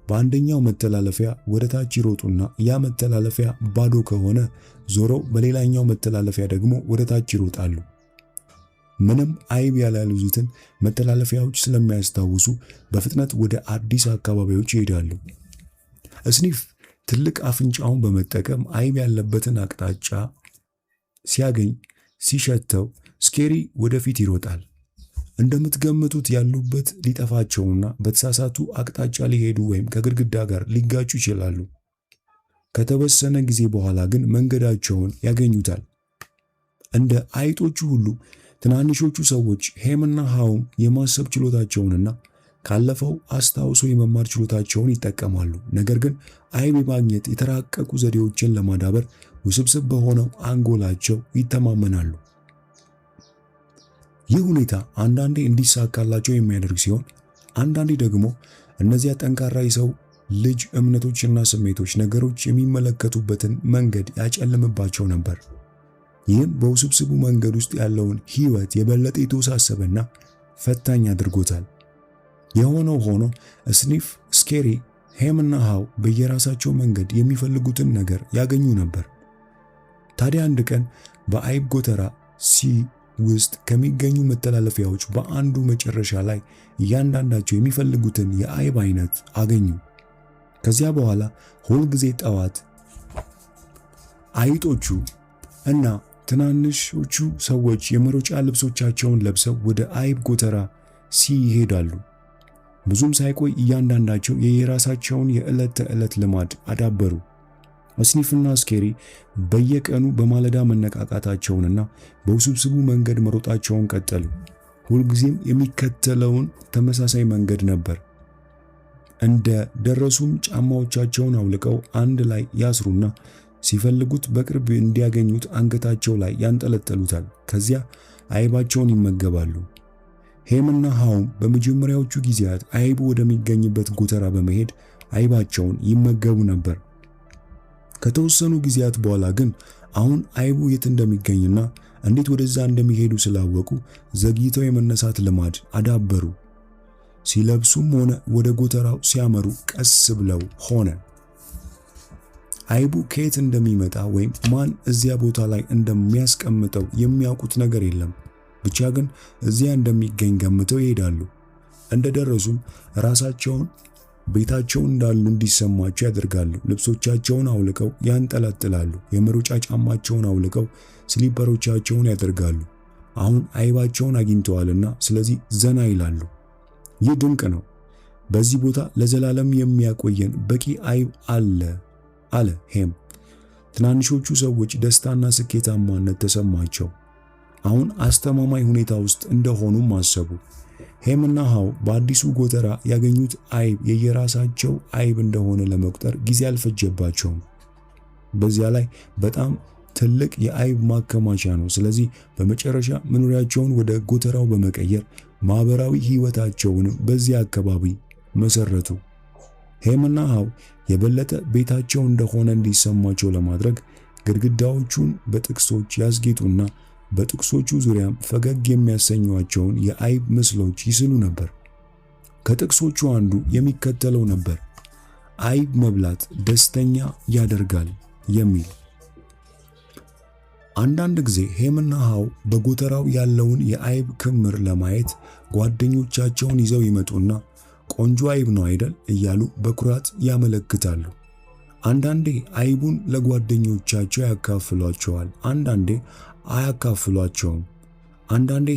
በአንደኛው መተላለፊያ ወደ ታች ይሮጡና ያ መተላለፊያ ባዶ ከሆነ ዞረው በሌላኛው መተላለፊያ ደግሞ ወደ ታች ይሮጣሉ። ምንም አይብ ያልያዙትን መተላለፊያዎች ስለሚያስታውሱ በፍጥነት ወደ አዲስ አካባቢዎች ይሄዳሉ። ስኒፍ ትልቅ አፍንጫውን በመጠቀም አይብ ያለበትን አቅጣጫ ሲያገኝ ሲሸተው፣ ስኬሪ ወደፊት ይሮጣል። እንደምትገምቱት ያሉበት ሊጠፋቸውና በተሳሳቱ አቅጣጫ ሊሄዱ ወይም ከግድግዳ ጋር ሊጋጩ ይችላሉ። ከተወሰነ ጊዜ በኋላ ግን መንገዳቸውን ያገኙታል። እንደ አይጦቹ ሁሉ ትናንሾቹ ሰዎች ሄምና ሃውም የማሰብ ችሎታቸውንና ካለፈው አስታውሶ የመማር ችሎታቸውን ይጠቀማሉ። ነገር ግን አይብ የማግኘት የተራቀቁ ዘዴዎችን ለማዳበር ውስብስብ በሆነው አንጎላቸው ይተማመናሉ። ይህ ሁኔታ አንዳንዴ እንዲሳካላቸው የሚያደርግ ሲሆን፣ አንዳንዴ ደግሞ እነዚያ ጠንካራ የሰው ልጅ እምነቶችና ስሜቶች ነገሮች የሚመለከቱበትን መንገድ ያጨልምባቸው ነበር። ይህም በውስብስቡ መንገድ ውስጥ ያለውን ሕይወት የበለጠ የተወሳሰበና ፈታኝ አድርጎታል። የሆነው ሆኖ ስኒፍ፣ ስኬሪ፣ ሄምና ሃው በየራሳቸው መንገድ የሚፈልጉትን ነገር ያገኙ ነበር። ታዲያ አንድ ቀን በአይብ ጎተራ ውስጥ ከሚገኙ መተላለፊያዎች በአንዱ መጨረሻ ላይ እያንዳንዳቸው የሚፈልጉትን የአይብ አይነት አገኙ። ከዚያ በኋላ ሁልጊዜ ጠዋት አይጦቹ እና ትናንሾቹ ሰዎች የመሮጫ ልብሶቻቸውን ለብሰው ወደ አይብ ጎተራ ይሄዳሉ። ብዙም ሳይቆይ እያንዳንዳቸው የየራሳቸውን የዕለት ተዕለት ልማድ አዳበሩ። ስኒፍና ስኬሪ በየቀኑ በማለዳ መነቃቃታቸውንና በውስብስቡ መንገድ መሮጣቸውን ቀጠሉ። ሁልጊዜም የሚከተለውን ተመሳሳይ መንገድ ነበር። እንደ ደረሱም ጫማዎቻቸውን አውልቀው አንድ ላይ ያስሩና ሲፈልጉት በቅርብ እንዲያገኙት አንገታቸው ላይ ያንጠለጠሉታል። ከዚያ አይባቸውን ይመገባሉ። ሄምና ሃውም በመጀመሪያዎቹ ጊዜያት አይቡ ወደሚገኝበት ጎተራ በመሄድ አይባቸውን ይመገቡ ነበር። ከተወሰኑ ጊዜያት በኋላ ግን አሁን አይቡ የት እንደሚገኝና እንዴት ወደዛ እንደሚሄዱ ስላወቁ ዘግይተው የመነሳት ልማድ አዳበሩ። ሲለብሱም ሆነ ወደ ጎተራው ሲያመሩ ቀስ ብለው ሆነ። አይቡ ከየት እንደሚመጣ ወይም ማን እዚያ ቦታ ላይ እንደሚያስቀምጠው የሚያውቁት ነገር የለም። ብቻ ግን እዚያ እንደሚገኝ ገምተው ይሄዳሉ። እንደደረሱም ራሳቸውን ቤታቸው እንዳሉ እንዲሰማቸው ያደርጋሉ። ልብሶቻቸውን አውልቀው ያንጠለጥላሉ። የመሮጫ ጫማቸውን አውልቀው ስሊፐሮቻቸውን ያደርጋሉ። አሁን አይባቸውን አግኝተዋልና ስለዚህ ዘና ይላሉ። ይህ ድንቅ ነው። በዚህ ቦታ ለዘላለም የሚያቆየን በቂ አይብ አለ ሄም። ትናንሾቹ ሰዎች ደስታና ስኬታማነት ተሰማቸው። አሁን አስተማማኝ ሁኔታ ውስጥ እንደሆኑም አሰቡ። ሄምና ሃው በአዲሱ ጎተራ ያገኙት አይብ የየራሳቸው አይብ እንደሆነ ለመቁጠር ጊዜ አልፈጀባቸውም። በዚያ ላይ በጣም ትልቅ የአይብ ማከማቻ ነው። ስለዚህ በመጨረሻ መኖሪያቸውን ወደ ጎተራው በመቀየር ማህበራዊ ህይወታቸውን በዚያ አካባቢ መሰረቱ። ሄምና ሃው የበለጠ ቤታቸው እንደሆነ እንዲሰማቸው ለማድረግ ግድግዳዎቹን በጥቅሶች ያስጌጡና በጥቅሶቹ ዙሪያም ፈገግ የሚያሰኟቸውን የአይብ ምስሎች ይስሉ ነበር። ከጥቅሶቹ አንዱ የሚከተለው ነበር፣ አይብ መብላት ደስተኛ ያደርጋል የሚል። አንዳንድ ጊዜ ሄምና ሃው በጎተራው ያለውን የአይብ ክምር ለማየት ጓደኞቻቸውን ይዘው ይመጡና ቆንጆ አይብ ነው አይደል እያሉ በኩራት ያመለክታሉ። አንዳንዴ አይቡን ለጓደኞቻቸው ያካፍሏቸዋል፣ አንዳንዴ አያካፍሏቸውም። አንዳንዴ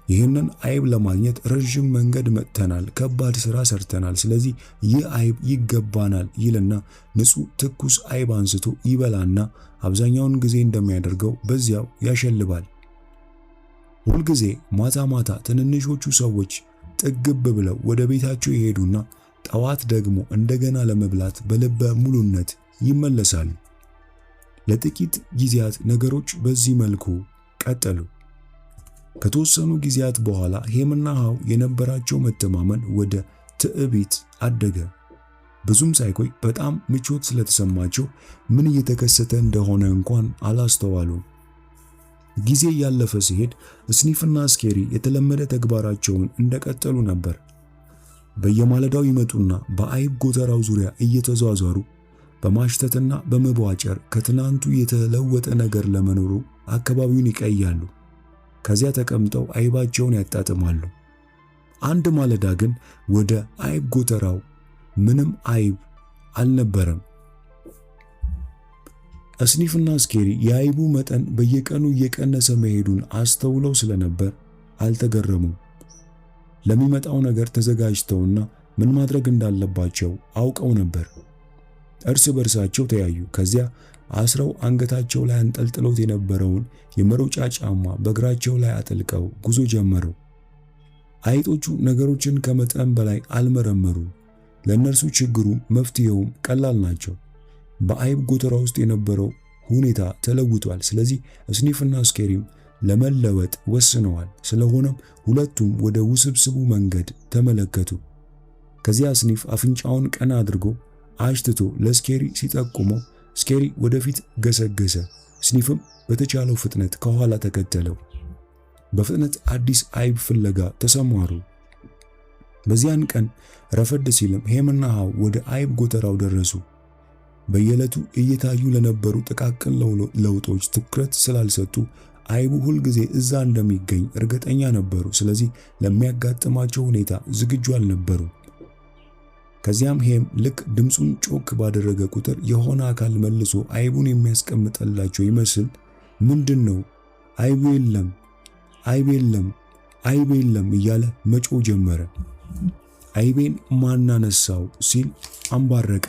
ይህንን አይብ ለማግኘት ረጅም መንገድ መጥተናል፣ ከባድ ሥራ ሰርተናል፣ ስለዚህ ይህ አይብ ይገባናል ይልና ንጹሕ ትኩስ አይብ አንስቶ ይበላና አብዛኛውን ጊዜ እንደሚያደርገው በዚያው ያሸልባል። ሁልጊዜ ማታ ማታ ትንንሾቹ ሰዎች ጥግብ ብለው ወደ ቤታቸው ይሄዱና ጠዋት ደግሞ እንደገና ለመብላት በልበ ሙሉነት ይመለሳሉ። ለጥቂት ጊዜያት ነገሮች በዚህ መልኩ ቀጠሉ። ከተወሰኑ ጊዜያት በኋላ ሄምና ሃው የነበራቸው መተማመን ወደ ትዕቢት አደገ። ብዙም ሳይቆይ በጣም ምቾት ስለተሰማቸው ምን እየተከሰተ እንደሆነ እንኳን አላስተዋሉም። ጊዜ ያለፈ ሲሄድ ስኒፍና ስኬሪ የተለመደ ተግባራቸውን እንደቀጠሉ ነበር። በየማለዳው ይመጡና በአይብ ጎተራው ዙሪያ እየተዟዟሩ በማሽተትና በመቧጨር ከትናንቱ የተለወጠ ነገር ለመኖሩ አካባቢውን ይቀያሉ። ከዚያ ተቀምጠው አይባቸውን ያጣጥማሉ። አንድ ማለዳ ግን ወደ አይብ ጎተራው ምንም አይብ አልነበረም። ስኒፍና ስኬሪ የአይቡ መጠን በየቀኑ እየቀነሰ መሄዱን አስተውለው ስለነበር አልተገረሙም። ለሚመጣው ነገር ተዘጋጅተውና ምን ማድረግ እንዳለባቸው አውቀው ነበር። እርስ በርሳቸው ተያዩ። ከዚያ አስረው አንገታቸው ላይ አንጠልጥለውት የነበረውን የመሮጫ ጫማ በእግራቸው ላይ አጥልቀው ጉዞ ጀመሩ። አይጦቹ ነገሮችን ከመጠን በላይ አልመረመሩም። ለእነርሱ ችግሩ መፍትሄውም ቀላል ናቸው። በአይብ ጎተራ ውስጥ የነበረው ሁኔታ ተለውጧል። ስለዚህ ስኒፍና ስኬሪም ለመለወጥ ወስነዋል። ስለሆነም ሁለቱም ወደ ውስብስቡ መንገድ ተመለከቱ። ከዚያ ስኒፍ አፍንጫውን ቀና አድርጎ አሽትቶ ለስኬሪ ሲጠቁመው ስኬሪ ወደፊት ገሰገሰ። ስኒፍም በተቻለው ፍጥነት ከኋላ ተከተለው። በፍጥነት አዲስ አይብ ፍለጋ ተሰማሩ። በዚያን ቀን ረፈድ ሲልም ሄምና ሃው ወደ አይብ ጎተራው ደረሱ። በየዕለቱ እየታዩ ለነበሩ ጥቃቅን ለውጦች ትኩረት ስላልሰጡ አይቡ ሁልጊዜ እዛ እንደሚገኝ እርግጠኛ ነበሩ። ስለዚህ ለሚያጋጥማቸው ሁኔታ ዝግጁ አልነበሩ። ከዚያም ሄም ልክ ድምፁን ጮክ ባደረገ ቁጥር የሆነ አካል መልሶ አይቡን የሚያስቀምጥላቸው ይመስል ምንድነው? አይቡ የለም፣ አይብ የለም፣ አይብ የለም እያለ መጮህ ጀመረ። አይቤን ማናነሳው ሲል አንባረቀ።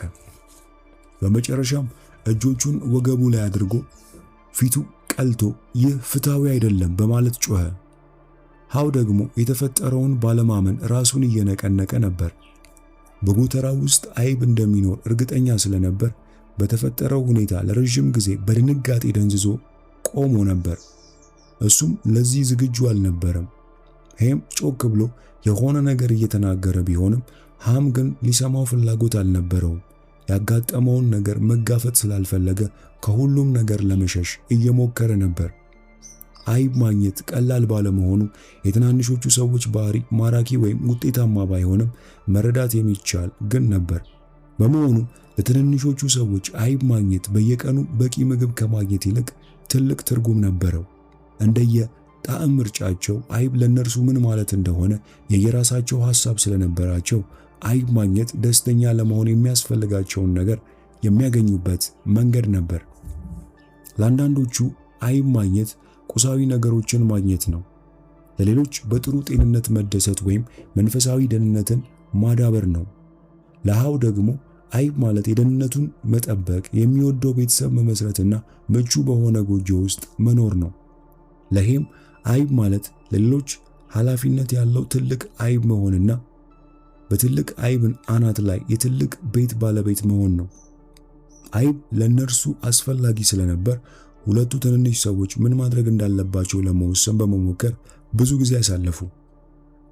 በመጨረሻም እጆቹን ወገቡ ላይ አድርጎ ፊቱ ቀልቶ ይህ ፍትሃዊ አይደለም በማለት ጮኸ። ሃው ደግሞ የተፈጠረውን ባለማመን ራሱን እየነቀነቀ ነበር። በጎተራው ውስጥ አይብ እንደሚኖር እርግጠኛ ስለነበር በተፈጠረው ሁኔታ ለረጅም ጊዜ በድንጋጤ ደንዝዞ ቆሞ ነበር። እሱም ለዚህ ዝግጁ አልነበረም። ሄም ጮክ ብሎ የሆነ ነገር እየተናገረ ቢሆንም ሃም ግን ሊሰማው ፍላጎት አልነበረውም። ያጋጠመውን ነገር መጋፈጥ ስላልፈለገ ከሁሉም ነገር ለመሸሽ እየሞከረ ነበር። አይብ ማግኘት ቀላል ባለመሆኑ የትናንሾቹ ሰዎች ባህሪ ማራኪ ወይም ውጤታማ ባይሆንም መረዳት የሚቻል ግን ነበር። በመሆኑ ለትንንሾቹ ሰዎች አይብ ማግኘት በየቀኑ በቂ ምግብ ከማግኘት ይልቅ ትልቅ ትርጉም ነበረው። እንደየ ጣዕም ምርጫቸው አይብ ለነርሱ ምን ማለት እንደሆነ የየራሳቸው ሐሳብ ስለነበራቸው አይብ ማግኘት ደስተኛ ለመሆን የሚያስፈልጋቸውን ነገር የሚያገኙበት መንገድ ነበር። ለአንዳንዶቹ አይብ ማግኘት ቁሳዊ ነገሮችን ማግኘት ነው። ለሌሎች በጥሩ ጤንነት መደሰት ወይም መንፈሳዊ ደህንነትን ማዳበር ነው። ለሃው ደግሞ አይብ ማለት የደህንነቱን መጠበቅ፣ የሚወደው ቤተሰብ መመስረትና ምቹ በሆነ ጎጆ ውስጥ መኖር ነው። ለሄም አይብ ማለት ለሌሎች ኃላፊነት ያለው ትልቅ አይብ መሆንና በትልቅ አይብን አናት ላይ የትልቅ ቤት ባለቤት መሆን ነው። አይብ ለነርሱ አስፈላጊ ስለነበር ሁለቱ ትንንሽ ሰዎች ምን ማድረግ እንዳለባቸው ለመወሰን በመሞከር ብዙ ጊዜ ያሳለፉ።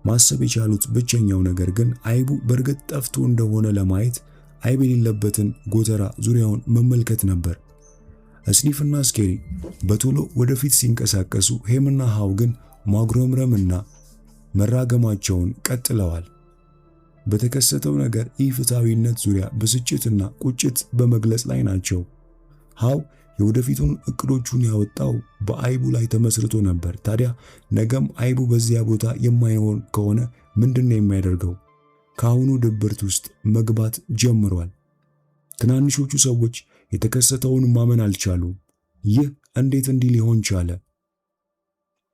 ማሰብ የቻሉት ብቸኛው ነገር ግን አይቡ በእርግጥ ጠፍቶ እንደሆነ ለማየት አይብ የሌለበትን ጎተራ ዙሪያውን መመልከት ነበር። ስኒፍና ስኬሪ በቶሎ ወደፊት ሲንቀሳቀሱ፣ ሄምና ሃው ግን ማጉረምረምና መራገማቸውን ቀጥለዋል። በተከሰተው ነገር ኢፍትሃዊነት ዙሪያ ብስጭትና ቁጭት በመግለጽ ላይ ናቸው። ሃው የወደፊቱን እቅዶቹን ያወጣው በአይቡ ላይ ተመስርቶ ነበር። ታዲያ ነገም አይቡ በዚያ ቦታ የማይሆን ከሆነ ምንድነው የሚያደርገው? ከአሁኑ ድብርት ውስጥ መግባት ጀምሯል። ትናንሾቹ ሰዎች የተከሰተውን ማመን አልቻሉም። ይህ እንዴት እንዲህ ሊሆን ቻለ?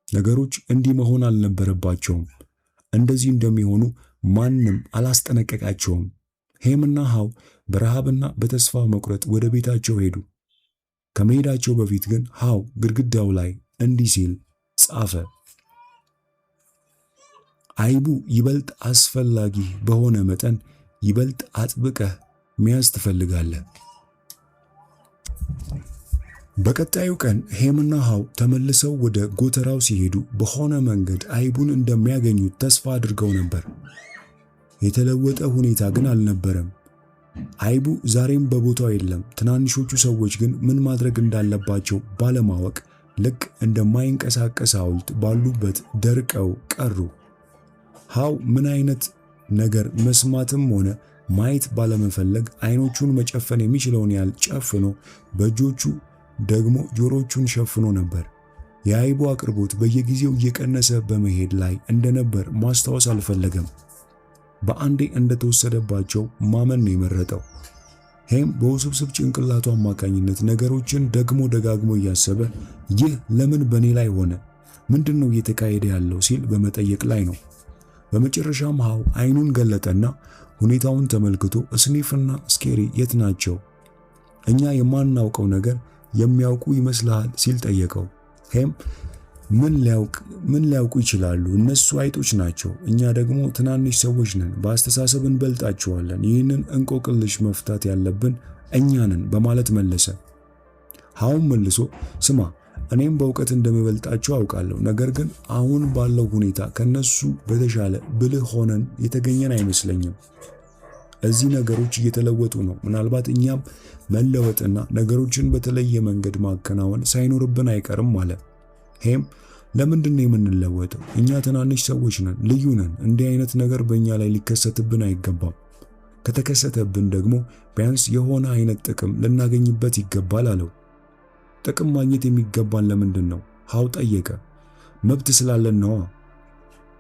ነገሮች እንዲህ መሆን አልነበረባቸውም። እንደዚህ እንደሚሆኑ ማንም አላስጠነቀቃቸውም። ሄምና ሃው በረሃብና በተስፋ መቁረጥ ወደ ቤታቸው ሄዱ። ከመሄዳቸው በፊት ግን ሃው ግድግዳው ላይ እንዲህ ሲል ጻፈ። አይቡ ይበልጥ አስፈላጊ በሆነ መጠን ይበልጥ አጥብቀህ መያዝ ትፈልጋለህ። በቀጣዩ ቀን ሄምና ሃው ተመልሰው ወደ ጎተራው ሲሄዱ በሆነ መንገድ አይቡን እንደሚያገኙት ተስፋ አድርገው ነበር። የተለወጠ ሁኔታ ግን አልነበረም። አይቡ ዛሬም በቦታው የለም። ትናንሾቹ ሰዎች ግን ምን ማድረግ እንዳለባቸው ባለማወቅ ልክ እንደማይንቀሳቀስ ሐውልት ባሉበት ደርቀው ቀሩ። ሃው ምን አይነት ነገር መስማትም ሆነ ማየት ባለመፈለግ አይኖቹን መጨፈን የሚችለውን ያህል ጨፍኖ በእጆቹ ደግሞ ጆሮቹን ሸፍኖ ነበር። የአይቡ አቅርቦት በየጊዜው እየቀነሰ በመሄድ ላይ እንደነበር ማስታወስ አልፈለገም። በአንዴ እንደተወሰደባቸው ማመን ነው የመረጠው። ሄም በውስብስብ ጭንቅላቱ አማካኝነት ነገሮችን ደግሞ ደጋግሞ እያሰበ ይህ ለምን በኔ ላይ ሆነ? ምንድነው እየተካሄደ ያለው ሲል በመጠየቅ ላይ ነው። በመጨረሻም ሃው አይኑን ገለጠና ሁኔታውን ተመልክቶ ስኒፍና ስኬሪ የት ናቸው? እኛ የማናውቀው ነገር የሚያውቁ ይመስልሃል ሲል ጠየቀው። ሄም ምን ሊያውቁ ይችላሉ? እነሱ አይጦች ናቸው፣ እኛ ደግሞ ትናንሽ ሰዎች ነን። በአስተሳሰብ እንበልጣቸዋለን። ይህንን እንቆቅልሽ መፍታት ያለብን እኛ ነን በማለት መለሰ። ሃውም መልሶ ስማ፣ እኔም በእውቀት እንደምበልጣቸው አውቃለሁ፣ ነገር ግን አሁን ባለው ሁኔታ ከነሱ በተሻለ ብልህ ሆነን የተገኘን አይመስለኝም። እዚህ ነገሮች እየተለወጡ ነው። ምናልባት እኛም መለወጥና ነገሮችን በተለየ መንገድ ማከናወን ሳይኖርብን አይቀርም አለ። ሄም ለምንድን ነው የምንለወጠው? እኛ ትናንሽ ሰዎች ነን፣ ልዩ ነን። እንዲህ አይነት ነገር በእኛ ላይ ሊከሰትብን አይገባም። ከተከሰተብን ደግሞ ቢያንስ የሆነ አይነት ጥቅም ልናገኝበት ይገባል አለው። ጥቅም ማግኘት የሚገባን ለምንድን ነው? ሃው ጠየቀ። መብት ስላለን ነዋ።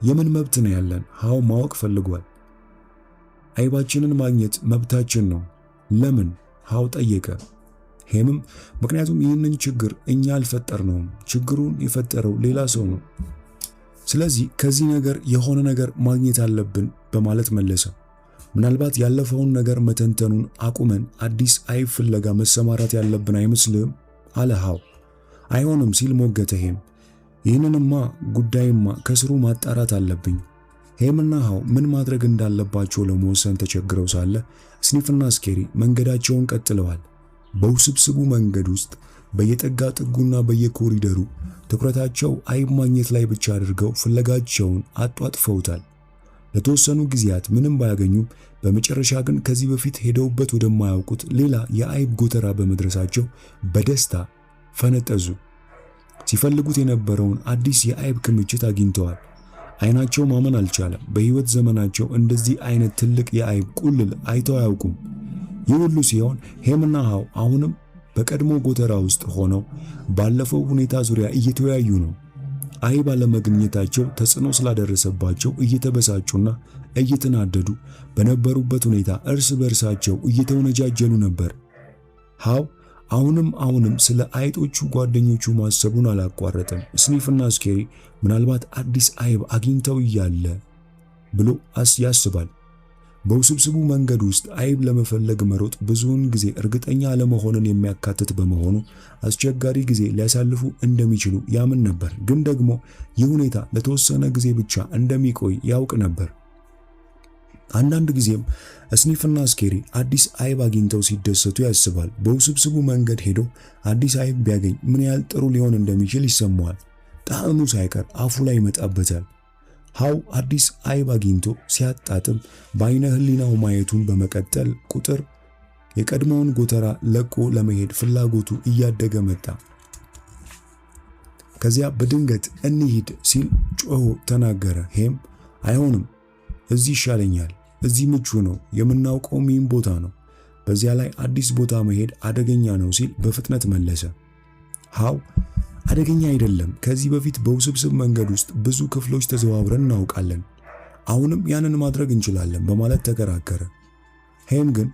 የምን መብት ነው ያለን? ሃው ማወቅ ፈልጓል። አይባችንን ማግኘት መብታችን ነው። ለምን? ሃው ጠየቀ። ሄምም ምክንያቱም ይህንን ችግር እኛ አልፈጠርነውም፣ ችግሩን የፈጠረው ሌላ ሰው ነው። ስለዚህ ከዚህ ነገር የሆነ ነገር ማግኘት አለብን በማለት መለሰ። ምናልባት ያለፈውን ነገር መተንተኑን አቁመን አዲስ አይብ ፍለጋ መሰማራት ያለብን አይመስልም አለ ሃው። አይሆንም ሲል ሞገተ ሄም። ይህንንማ ጉዳይማ ከስሩ ማጣራት አለብኝ። ሄምና ሃው ምን ማድረግ እንዳለባቸው ለመወሰን ተቸግረው ሳለ ስኒፍና ስኬሪ መንገዳቸውን ቀጥለዋል። በውስብስቡ መንገድ ውስጥ በየጠጋ ጥጉና በየኮሪደሩ ትኩረታቸው አይብ ማግኘት ላይ ብቻ አድርገው ፍለጋቸውን አጧጥፈውታል። ለተወሰኑ ጊዜያት ምንም ባያገኙም በመጨረሻ ግን ከዚህ በፊት ሄደውበት ወደማያውቁት ሌላ የአይብ ጎተራ በመድረሳቸው በደስታ ፈነጠዙ። ሲፈልጉት የነበረውን አዲስ የአይብ ክምችት አግኝተዋል። አይናቸው ማመን አልቻለም። በህይወት ዘመናቸው እንደዚህ አይነት ትልቅ የአይብ ቁልል አይተው አያውቁም። ይህ ሁሉ ሲሆን ሄምና ሃው አሁንም በቀድሞ ጎተራ ውስጥ ሆነው ባለፈው ሁኔታ ዙሪያ እየተወያዩ ነው። አይብ አለመገኘታቸው ተጽዕኖ ስላደረሰባቸው እየተበሳጩና እየተናደዱ በነበሩበት ሁኔታ እርስ በርሳቸው እየተወነጃጀሉ ነበር። ሃው አሁንም ስለ አይጦቹ ጓደኞቹ ማሰቡን አላቋረጠም። ስኒፍና ስኬሪ ምናልባት አዲስ አይብ አግኝተው እያለ ብሎ ያስባል። በውስብስቡ መንገድ ውስጥ አይብ ለመፈለግ መሮጥ ብዙውን ጊዜ እርግጠኛ አለመሆንን የሚያካትት በመሆኑ አስቸጋሪ ጊዜ ሊያሳልፉ እንደሚችሉ ያምን ነበር። ግን ደግሞ ይህ ሁኔታ ለተወሰነ ጊዜ ብቻ እንደሚቆይ ያውቅ ነበር። አንዳንድ ጊዜም ስኒፍና ስኬሪ አዲስ አይብ አግኝተው ሲደሰቱ ያስባል። በውስብስቡ መንገድ ሄዶ አዲስ አይብ ቢያገኝ ምን ያህል ጥሩ ሊሆን እንደሚችል ይሰማዋል። ጣዕሙ ሳይቀር አፉ ላይ ይመጣበታል። ሃው አዲስ አይብ አግኝቶ ሲያጣጥም በአይነ ህሊናው ማየቱን በመቀጠል ቁጥር የቀድሞውን ጎተራ ለቆ ለመሄድ ፍላጎቱ እያደገ መጣ። ከዚያ በድንገት እንሂድ ሲል ጮሆ ተናገረ። ሄም አይሆንም፣ እዚህ ይሻለኛል፣ እዚህ ምቹ ነው፣ የምናውቀው ይህን ቦታ ነው፣ በዚያ ላይ አዲስ ቦታ መሄድ አደገኛ ነው ሲል በፍጥነት መለሰ። ሃው አደገኛ አይደለም፣ ከዚህ በፊት በውስብስብ መንገድ ውስጥ ብዙ ክፍሎች ተዘዋውረን እናውቃለን። አሁንም ያንን ማድረግ እንችላለን በማለት ተከራከረ። ሄም ግን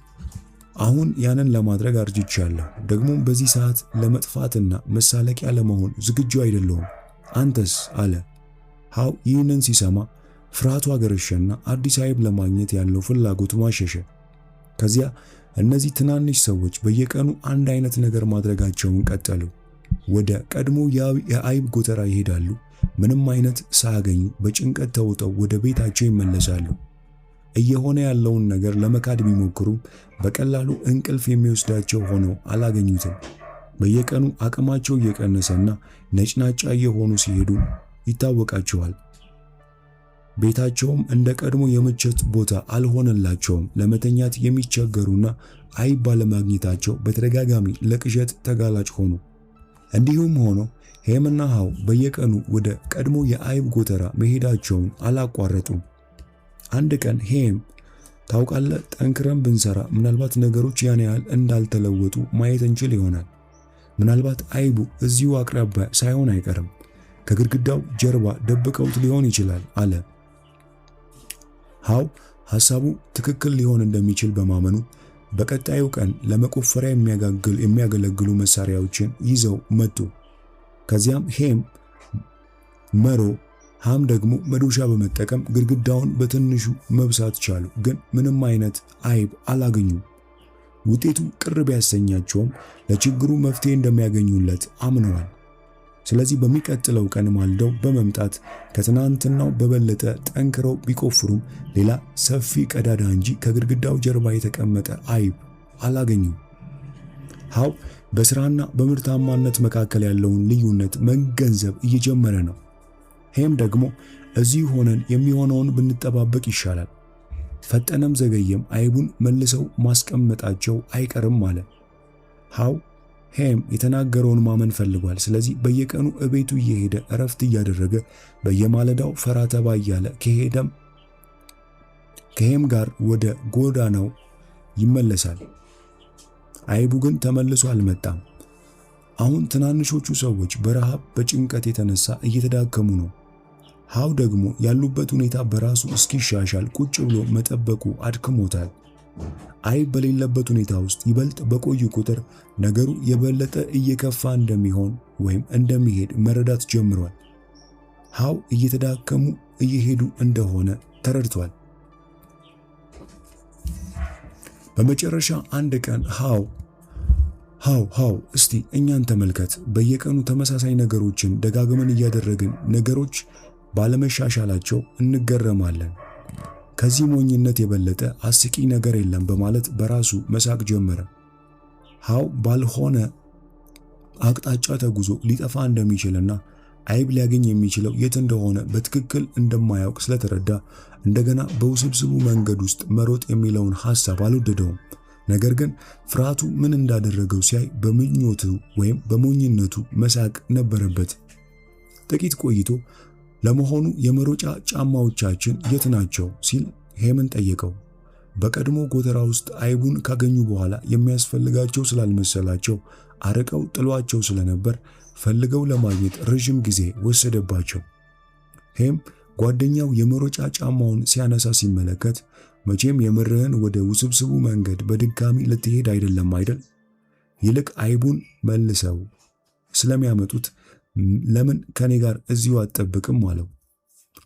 አሁን ያንን ለማድረግ አርጅቻለሁ፣ ደግሞ በዚህ ሰዓት ለመጥፋትና መሳለቂያ ለመሆን ዝግጁ አይደለሁም፣ አንተስ አለ። ሃው ይህንን ሲሰማ ፍርሃቱ አገረሸና አዲስ አይብ ለማግኘት ያለው ፍላጎት ማሸሸ። ከዚያ እነዚህ ትናንሽ ሰዎች በየቀኑ አንድ አይነት ነገር ማድረጋቸውን ቀጠሉ። ወደ ቀድሞ የአይብ ጎተራ ይሄዳሉ። ምንም አይነት ሳያገኙ በጭንቀት ተውጠው ወደ ቤታቸው ይመለሳሉ። እየሆነ ያለውን ነገር ለመካድ ቢሞክሩም በቀላሉ እንቅልፍ የሚወስዳቸው ሆነው አላገኙትም። በየቀኑ አቅማቸው እየቀነሰና ነጭናጫ እየሆኑ ሲሄዱ ይታወቃቸዋል። ቤታቸውም እንደ ቀድሞ የምቾት ቦታ አልሆነላቸውም። ለመተኛት የሚቸገሩና አይብ ባለማግኘታቸው በተደጋጋሚ ለቅዠት ተጋላጭ ሆኑ። እንዲሁም ሆኖ ሄምና ሃው በየቀኑ ወደ ቀድሞ የአይብ ጎተራ መሄዳቸውን አላቋረጡም። አንድ ቀን ሄም ታውቃለህ፣ ጠንክረን ብንሰራ ምናልባት ነገሮች ያን ያህል እንዳልተለወጡ ማየት እንችል ይሆናል። ምናልባት አይቡ እዚሁ አቅራቢያ ሳይሆን አይቀርም፣ ከግድግዳው ጀርባ ደብቀውት ሊሆን ይችላል አለ። ሃው ሐሳቡ ትክክል ሊሆን እንደሚችል በማመኑ በቀጣዩ ቀን ለመቆፈሪያ የሚያገለግሉ መሳሪያዎችን ይዘው መጡ። ከዚያም ሄም መሮ፣ ሃም ደግሞ መዶሻ በመጠቀም ግድግዳውን በትንሹ መብሳት ቻሉ። ግን ምንም አይነት አይብ አላገኙም። ውጤቱ ቅር ቢያሰኛቸውም ለችግሩ መፍትሄ እንደሚያገኙለት አምነዋል። ስለዚህ በሚቀጥለው ቀን ማልደው በመምጣት ከትናንትናው በበለጠ ጠንክረው ቢቆፍሩም ሌላ ሰፊ ቀዳዳ እንጂ ከግድግዳው ጀርባ የተቀመጠ አይብ አላገኙም። ሃው በስራና በምርታማነት መካከል ያለውን ልዩነት መገንዘብ እየጀመረ ነው። ሄም ደግሞ እዚህ ሆነን የሚሆነውን ብንጠባበቅ ይሻላል፣ ፈጠነም ዘገየም አይቡን መልሰው ማስቀመጣቸው አይቀርም አለ። ሃው ሄም የተናገረውን ማመን ፈልጓል። ስለዚህ በየቀኑ እቤቱ እየሄደ እረፍት እያደረገ በየማለዳው ፈራ ተባ እያለ ከሄም ጋር ወደ ጎዳናው ይመለሳል። አይቡ ግን ተመልሶ አልመጣም። አሁን ትናንሾቹ ሰዎች በረሃብ በጭንቀት የተነሳ እየተዳከሙ ነው። ሃው ደግሞ ያሉበት ሁኔታ በራሱ እስኪሻሻል ቁጭ ብሎ መጠበቁ አድክሞታል። አይብ በሌለበት ሁኔታ ውስጥ ይበልጥ በቆዩ ቁጥር ነገሩ የበለጠ እየከፋ እንደሚሆን ወይም እንደሚሄድ መረዳት ጀምሯል። ሃው እየተዳከሙ እየሄዱ እንደሆነ ተረድቷል። በመጨረሻ አንድ ቀን ሃው እስቲ እኛን ተመልከት፣ በየቀኑ ተመሳሳይ ነገሮችን ደጋግመን እያደረግን ነገሮች ባለመሻሻላቸው እንገረማለን። ከዚህ ሞኝነት የበለጠ አስቂኝ ነገር የለም በማለት በራሱ መሳቅ ጀመረ። ሃው ባልሆነ አቅጣጫ ተጉዞ ሊጠፋ እንደሚችልና አይብ ሊያገኝ የሚችለው የት እንደሆነ በትክክል እንደማያውቅ ስለተረዳ እንደገና በውስብስቡ መንገድ ውስጥ መሮጥ የሚለውን ሐሳብ አልወደደውም። ነገር ግን ፍርሃቱ ምን እንዳደረገው ሲያይ በምኞቱ ወይም በሞኝነቱ መሳቅ ነበረበት። ጥቂት ቆይቶ ለመሆኑ የመሮጫ ጫማዎቻችን የት ናቸው ሲል ሄምን ጠየቀው። በቀድሞ ጎተራ ውስጥ አይቡን ካገኙ በኋላ የሚያስፈልጋቸው ስላልመሰላቸው አርቀው ጥሏቸው ስለነበር ፈልገው ለማግኘት ረጅም ጊዜ ወሰደባቸው። ሄም ጓደኛው የመሮጫ ጫማውን ሲያነሳ ሲመለከት መቼም የምርህን ወደ ውስብስቡ መንገድ በድጋሚ ልትሄድ አይደለም አይደል? ይልቅ አይቡን መልሰው ስለሚያመጡት ለምን ከኔ ጋር እዚሁ አትጠብቅም አለው።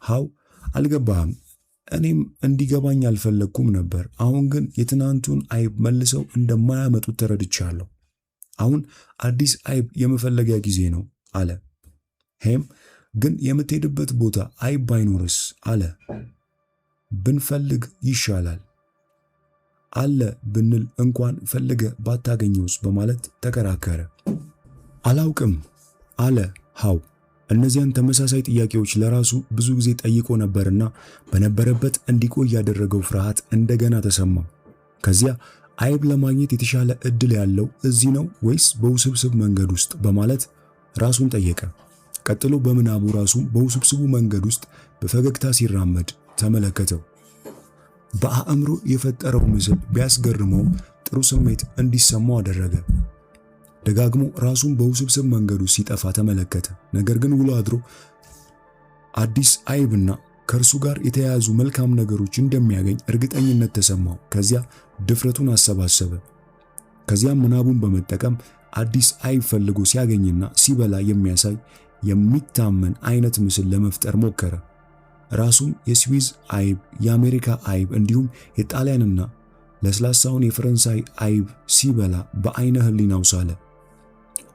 ሃው አልገባህም፣ እኔም እንዲገባኝ አልፈለግኩም ነበር። አሁን ግን የትናንቱን አይብ መልሰው እንደማያመጡት ተረድቻለሁ። አሁን አዲስ አይብ የመፈለጊያ ጊዜ ነው አለ። ሄም ግን የምትሄድበት ቦታ አይብ ባይኖርስ አለ። ብንፈልግ ይሻላል አለ ብንል እንኳን ፈልገ ባታገኘውስ በማለት ተከራከረ። አላውቅም አለ ሃው። እነዚያን ተመሳሳይ ጥያቄዎች ለራሱ ብዙ ጊዜ ጠይቆ ነበርና በነበረበት እንዲቆይ ያደረገው ፍርሃት እንደገና ተሰማው። ከዚያ አይብ ለማግኘት የተሻለ እድል ያለው እዚህ ነው ወይስ በውስብስብ መንገድ ውስጥ በማለት ራሱን ጠየቀ። ቀጥሎ በምናቡ ራሱ በውስብስቡ መንገድ ውስጥ በፈገግታ ሲራመድ ተመለከተው። በአእምሮ የፈጠረው ምስል ቢያስገርመው ጥሩ ስሜት እንዲሰማው አደረገ። ደጋግሞ ራሱን በውስብስብ መንገዱ ሲጠፋ ተመለከተ። ነገር ግን ውሎ አድሮ አዲስ አይብና ከእርሱ ጋር የተያያዙ መልካም ነገሮች እንደሚያገኝ እርግጠኝነት ተሰማው። ከዚያ ድፍረቱን አሰባሰበ። ከዚያም ምናቡን በመጠቀም አዲስ አይብ ፈልጎ ሲያገኝና ሲበላ የሚያሳይ የሚታመን አይነት ምስል ለመፍጠር ሞከረ። ራሱም የስዊዝ አይብ፣ የአሜሪካ አይብ እንዲሁም የጣሊያንና ለስላሳውን የፈረንሳይ አይብ ሲበላ በአይነ ህሊናው ሳለ።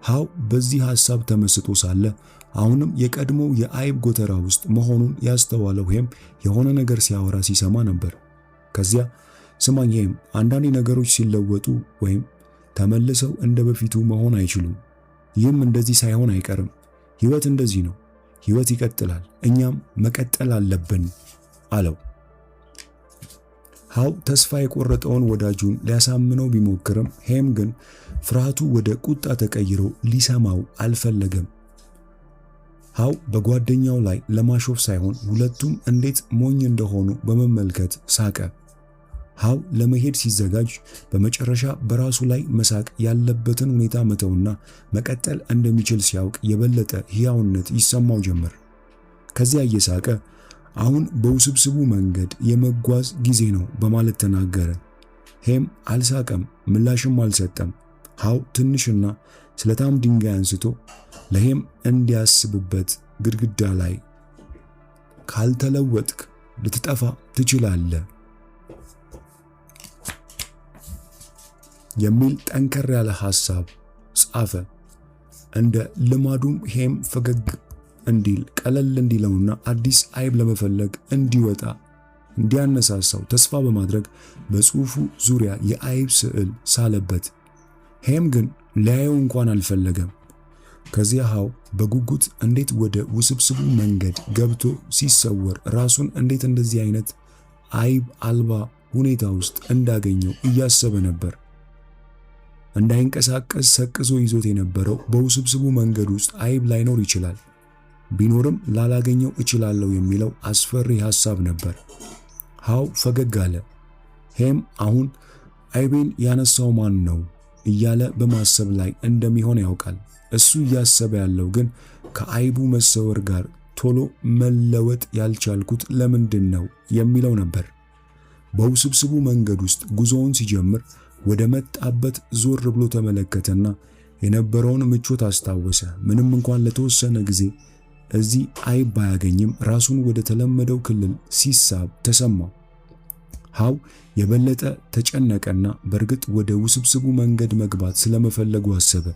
ሃው በዚህ ሐሳብ ተመስጦ ሳለ አሁንም የቀድሞው የአይብ ጎተራ ውስጥ መሆኑን ያስተዋለው ሄም የሆነ ነገር ሲያወራ ሲሰማ ነበር። ከዚያ ስማኝ ሄም፣ አንዳንድ ነገሮች ሲለወጡ ወይም ተመልሰው እንደ በፊቱ መሆን አይችሉም። ይህም እንደዚህ ሳይሆን አይቀርም። ሕይወት እንደዚህ ነው። ሕይወት ይቀጥላል፣ እኛም መቀጠል አለብን አለው። ሃው ተስፋ የቆረጠውን ወዳጁን ሊያሳምነው ቢሞክርም ሄም ግን ፍርሃቱ ወደ ቁጣ ተቀይሮ ሊሰማው አልፈለገም። ሃው በጓደኛው ላይ ለማሾፍ ሳይሆን ሁለቱም እንዴት ሞኝ እንደሆኑ በመመልከት ሳቀ። ሃው ለመሄድ ሲዘጋጅ በመጨረሻ በራሱ ላይ መሳቅ ያለበትን ሁኔታ መተውና መቀጠል እንደሚችል ሲያውቅ የበለጠ ሕያውነት ይሰማው ጀመር። ከዚያ እየሳቀ አሁን በውስብስቡ መንገድ የመጓዝ ጊዜ ነው በማለት ተናገረ። ሄም አልሳቀም፣ ምላሽም አልሰጠም። ሃው ትንሽና ስለታም ድንጋይ አንስቶ ለሄም እንዲያስብበት ግድግዳ ላይ ካልተለወጥክ ልትጠፋ ትችላለህ የሚል ጠንከር ያለ ሐሳብ ጻፈ። እንደ ልማዱም ሄም ፈገግ እንዲል ቀለል እንዲለውና አዲስ አይብ ለመፈለግ እንዲወጣ እንዲያነሳሳው ተስፋ በማድረግ በጽሑፉ ዙሪያ የአይብ ስዕል ሳለበት። ሄም ግን ሊያየው እንኳን አልፈለገም። ከዚያ ሃው በጉጉት እንዴት ወደ ውስብስቡ መንገድ ገብቶ ሲሰወር ራሱን እንዴት እንደዚህ አይነት አይብ አልባ ሁኔታ ውስጥ እንዳገኘው እያሰበ ነበር። እንዳይንቀሳቀስ ሰቅዞ ይዞት የነበረው በውስብስቡ መንገድ ውስጥ አይብ ላይኖር ይችላል። ቢኖርም ላላገኘው እችላለሁ የሚለው አስፈሪ ሐሳብ ነበር። ሃው ፈገግ አለ። ሄም አሁን አይቤን ያነሳው ማን ነው እያለ በማሰብ ላይ እንደሚሆን ያውቃል። እሱ እያሰበ ያለው ግን ከአይቡ መሰወር ጋር ቶሎ መለወጥ ያልቻልኩት ለምንድን ነው የሚለው ነበር። በውስብስቡ መንገድ ውስጥ ጉዞውን ሲጀምር ወደ መጣበት ዞር ብሎ ተመለከተና የነበረውን ምቾት አስታወሰ። ምንም እንኳን ለተወሰነ ጊዜ እዚህ አይብ ባያገኝም ራሱን ወደ ተለመደው ክልል ሲሳብ ተሰማው። ሃው የበለጠ ተጨነቀና በእርግጥ ወደ ውስብስቡ መንገድ መግባት ስለመፈለጉ አሰበ።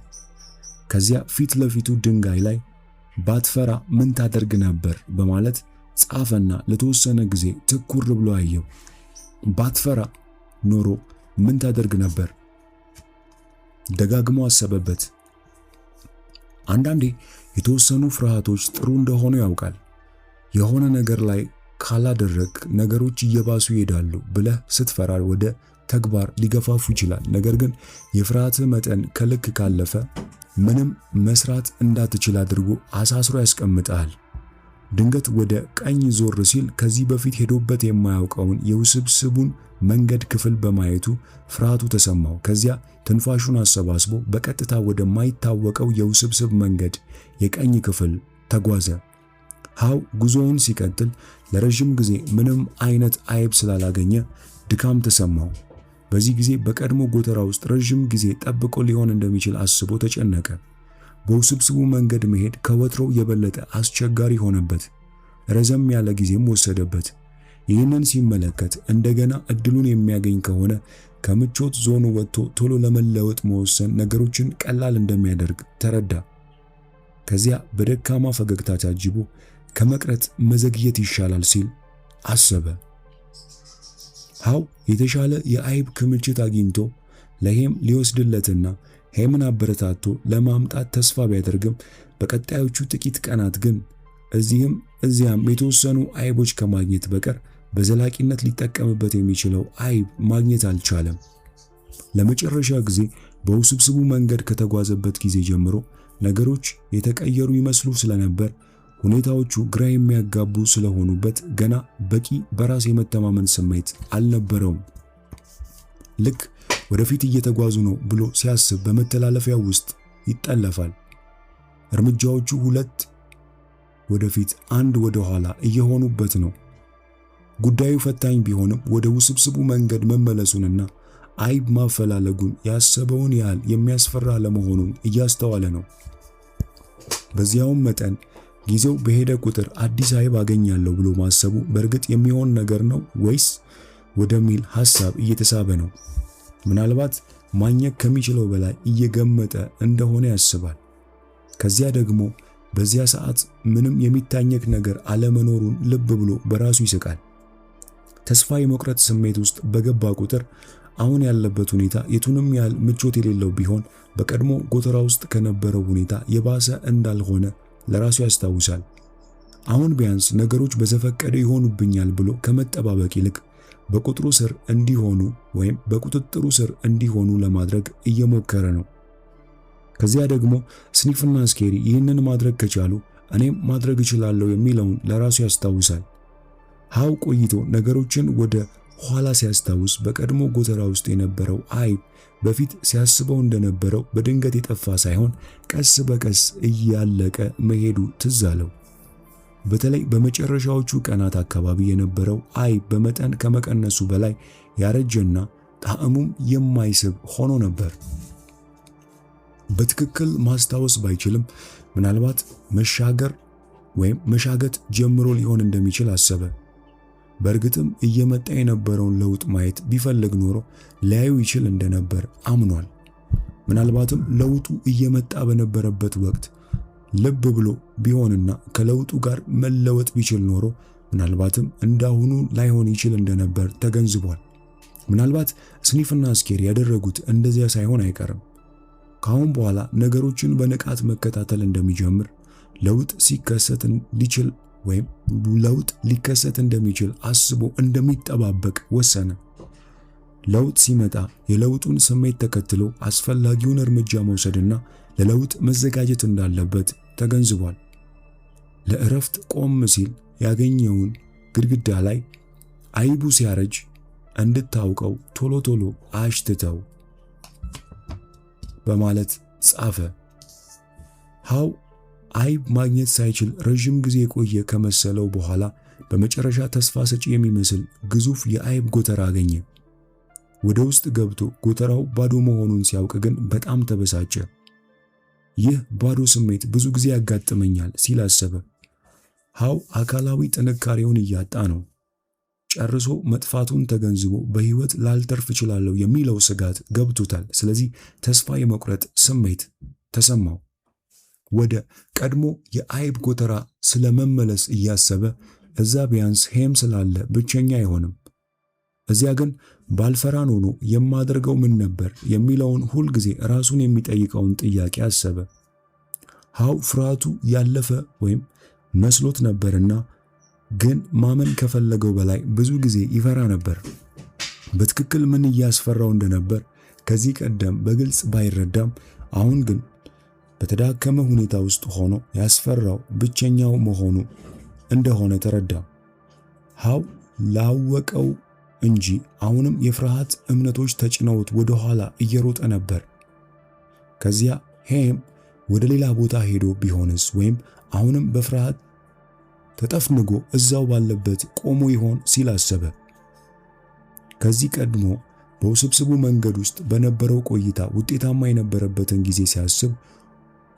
ከዚያ ፊት ለፊቱ ድንጋይ ላይ ባትፈራ ምን ታደርግ ነበር በማለት ጻፈና ለተወሰነ ጊዜ ትኩር ብሎ አየው። ባትፈራ ኖሮ ምን ታደርግ ነበር? ደጋግሞ አሰበበት። አንዳንዴ የተወሰኑ ፍርሃቶች ጥሩ እንደሆኑ ያውቃል። የሆነ ነገር ላይ ካላደረግ ነገሮች እየባሱ ይሄዳሉ ብለህ ስትፈራ ወደ ተግባር ሊገፋፉ ይችላል። ነገር ግን የፍርሃትህ መጠን ከልክ ካለፈ ምንም መስራት እንዳትችል አድርጎ አሳስሮ ያስቀምጣል። ድንገት ወደ ቀኝ ዞር ሲል ከዚህ በፊት ሄዶበት የማያውቀውን የውስብስቡን መንገድ ክፍል በማየቱ ፍርሃቱ ተሰማው። ከዚያ ትንፋሹን አሰባስቦ በቀጥታ ወደ ማይታወቀው የውስብስብ መንገድ የቀኝ ክፍል ተጓዘ። ሃው ጉዞውን ሲቀጥል ለረጅም ጊዜ ምንም አይነት አይብ ስላላገኘ ድካም ተሰማው። በዚህ ጊዜ በቀድሞ ጎተራ ውስጥ ረጅም ጊዜ ጠብቆ ሊሆን እንደሚችል አስቦ ተጨነቀ። በውስብስቡ መንገድ መሄድ ከወትሮው የበለጠ አስቸጋሪ ሆነበት። ረዘም ያለ ጊዜም ወሰደበት። ይህንን ሲመለከት እንደገና እድሉን የሚያገኝ ከሆነ ከምቾት ዞኑ ወጥቶ ቶሎ ለመለወጥ መወሰን ነገሮችን ቀላል እንደሚያደርግ ተረዳ። ከዚያ በደካማ ፈገግታ ታጅቦ ከመቅረት መዘግየት ይሻላል ሲል አሰበ። ሃው የተሻለ የአይብ ክምችት አግኝቶ ለሄም ሊወስድለትና ሄምን አበረታቶ ለማምጣት ተስፋ ቢያደርግም በቀጣዮቹ ጥቂት ቀናት ግን እዚህም እዚያም የተወሰኑ አይቦች ከማግኘት በቀር በዘላቂነት ሊጠቀምበት የሚችለው አይብ ማግኘት አልቻለም። ለመጨረሻ ጊዜ በውስብስቡ መንገድ ከተጓዘበት ጊዜ ጀምሮ ነገሮች የተቀየሩ ይመስሉ ስለነበር ሁኔታዎቹ ግራ የሚያጋቡ ስለሆኑበት ገና በቂ በራስ የመተማመን ስሜት አልነበረውም። ልክ ወደፊት እየተጓዙ ነው ብሎ ሲያስብ በመተላለፊያው ውስጥ ይጠለፋል። እርምጃዎቹ ሁለት ወደፊት አንድ ወደ ኋላ እየሆኑበት ነው። ጉዳዩ ፈታኝ ቢሆንም ወደ ውስብስቡ መንገድ መመለሱንና አይብ ማፈላለጉን ያሰበውን ያህል የሚያስፈራ ለመሆኑን እያስተዋለ ነው። በዚያውም መጠን ጊዜው በሄደ ቁጥር አዲስ አይብ አገኛለሁ ብሎ ማሰቡ በእርግጥ የሚሆን ነገር ነው ወይስ ወደሚል ሐሳብ እየተሳበ ነው። ምናልባት ማግኘት ከሚችለው በላይ እየገመተ እንደሆነ ያስባል። ከዚያ ደግሞ በዚያ ሰዓት ምንም የሚታኘክ ነገር አለመኖሩን ልብ ብሎ በራሱ ይስቃል። ተስፋ የመቁረጥ ስሜት ውስጥ በገባ ቁጥር አሁን ያለበት ሁኔታ የቱንም ያህል ምቾት የሌለው ቢሆን በቀድሞ ጎተራ ውስጥ ከነበረው ሁኔታ የባሰ እንዳልሆነ ለራሱ ያስታውሳል። አሁን ቢያንስ ነገሮች በዘፈቀደ ይሆኑብኛል ብሎ ከመጠባበቅ ይልቅ በቁጥሩ ስር እንዲሆኑ ወይም በቁጥጥሩ ስር እንዲሆኑ ለማድረግ እየሞከረ ነው። ከዚያ ደግሞ ስኒፍና ስኬሪ ይህንን ማድረግ ከቻሉ እኔም ማድረግ እችላለሁ የሚለውን ለራሱ ያስታውሳል። ሃው ቆይቶ ነገሮችን ወደ ኋላ ሲያስታውስ በቀድሞ ጎተራ ውስጥ የነበረው አይብ በፊት ሲያስበው እንደነበረው በድንገት የጠፋ ሳይሆን ቀስ በቀስ እያለቀ መሄዱ ትዝ አለው። በተለይ በመጨረሻዎቹ ቀናት አካባቢ የነበረው አይብ በመጠን ከመቀነሱ በላይ ያረጀና ጣዕሙም የማይስብ ሆኖ ነበር። በትክክል ማስታወስ ባይችልም ምናልባት መሻገር ወይም መሻገት ጀምሮ ሊሆን እንደሚችል አሰበ። በእርግጥም እየመጣ የነበረውን ለውጥ ማየት ቢፈልግ ኖሮ ሊያዩ ይችል እንደነበር አምኗል። ምናልባትም ለውጡ እየመጣ በነበረበት ወቅት ልብ ብሎ ቢሆንና ከለውጡ ጋር መለወጥ ቢችል ኖሮ ምናልባትም እንዳሁኑ ላይሆን ይችል እንደነበር ተገንዝቧል። ምናልባት ስኒፍና ስኬሪ ያደረጉት እንደዚያ ሳይሆን አይቀርም። ካሁን በኋላ ነገሮችን በንቃት መከታተል እንደሚጀምር ለውጥ ሊከሰት እንደሚችል አስቦ እንደሚጠባበቅ ወሰነ። ለውጥ ሲመጣ የለውጡን ስሜት ተከትሎ አስፈላጊውን እርምጃ መውሰድና ለለውጥ መዘጋጀት እንዳለበት ተገንዝቧል። ለእረፍት ቆም ሲል ያገኘውን ግድግዳ ላይ አይቡ ሲያረጅ እንድታውቀው ቶሎ ቶሎ አሽትተው በማለት ጻፈ። ሃው አይብ ማግኘት ሳይችል ረጅም ጊዜ የቆየ ከመሰለው በኋላ በመጨረሻ ተስፋ ሰጪ የሚመስል ግዙፍ የአይብ ጎተራ አገኘ። ወደ ውስጥ ገብቶ ጎተራው ባዶ መሆኑን ሲያውቅ ግን በጣም ተበሳጨ። ይህ ባዶ ስሜት ብዙ ጊዜ ያጋጥመኛል ሲል አሰበ። ሃው አካላዊ ጥንካሬውን እያጣ ነው። ጨርሶ መጥፋቱን ተገንዝቦ በህይወት ላልተርፍ እችላለሁ የሚለው ስጋት ገብቶታል። ስለዚህ ተስፋ የመቁረጥ ስሜት ተሰማው። ወደ ቀድሞ የአይብ ጎተራ ስለመመለስ እያሰበ እዛ ቢያንስ ሄም ስላለ ብቸኛ አይሆንም። እዚያ ግን ባልፈራን ሆኖ የማደርገው ምን ነበር የሚለውን ሁል ጊዜ ራሱን የሚጠይቀውን ጥያቄ አሰበ። ሃው ፍርሃቱ ያለፈ ወይም መስሎት ነበርና ግን ማመን ከፈለገው በላይ ብዙ ጊዜ ይፈራ ነበር። በትክክል ምን እያስፈራው እንደነበር ከዚህ ቀደም በግልጽ ባይረዳም አሁን ግን በተዳከመ ሁኔታ ውስጥ ሆኖ ያስፈራው ብቸኛው መሆኑ እንደሆነ ተረዳ። ሃው ላወቀው እንጂ አሁንም የፍርሃት እምነቶች ተጭነውት ወደ ኋላ እየሮጠ ነበር። ከዚያ ሄም ወደ ሌላ ቦታ ሄዶ ቢሆንስ ወይም አሁንም በፍርሃት ተጠፍንጎ እዛው ባለበት ቆሞ ይሆን ሲል አሰበ። ከዚህ ቀድሞ በውስብስቡ መንገድ ውስጥ በነበረው ቆይታ ውጤታማ የነበረበትን ጊዜ ሲያስብ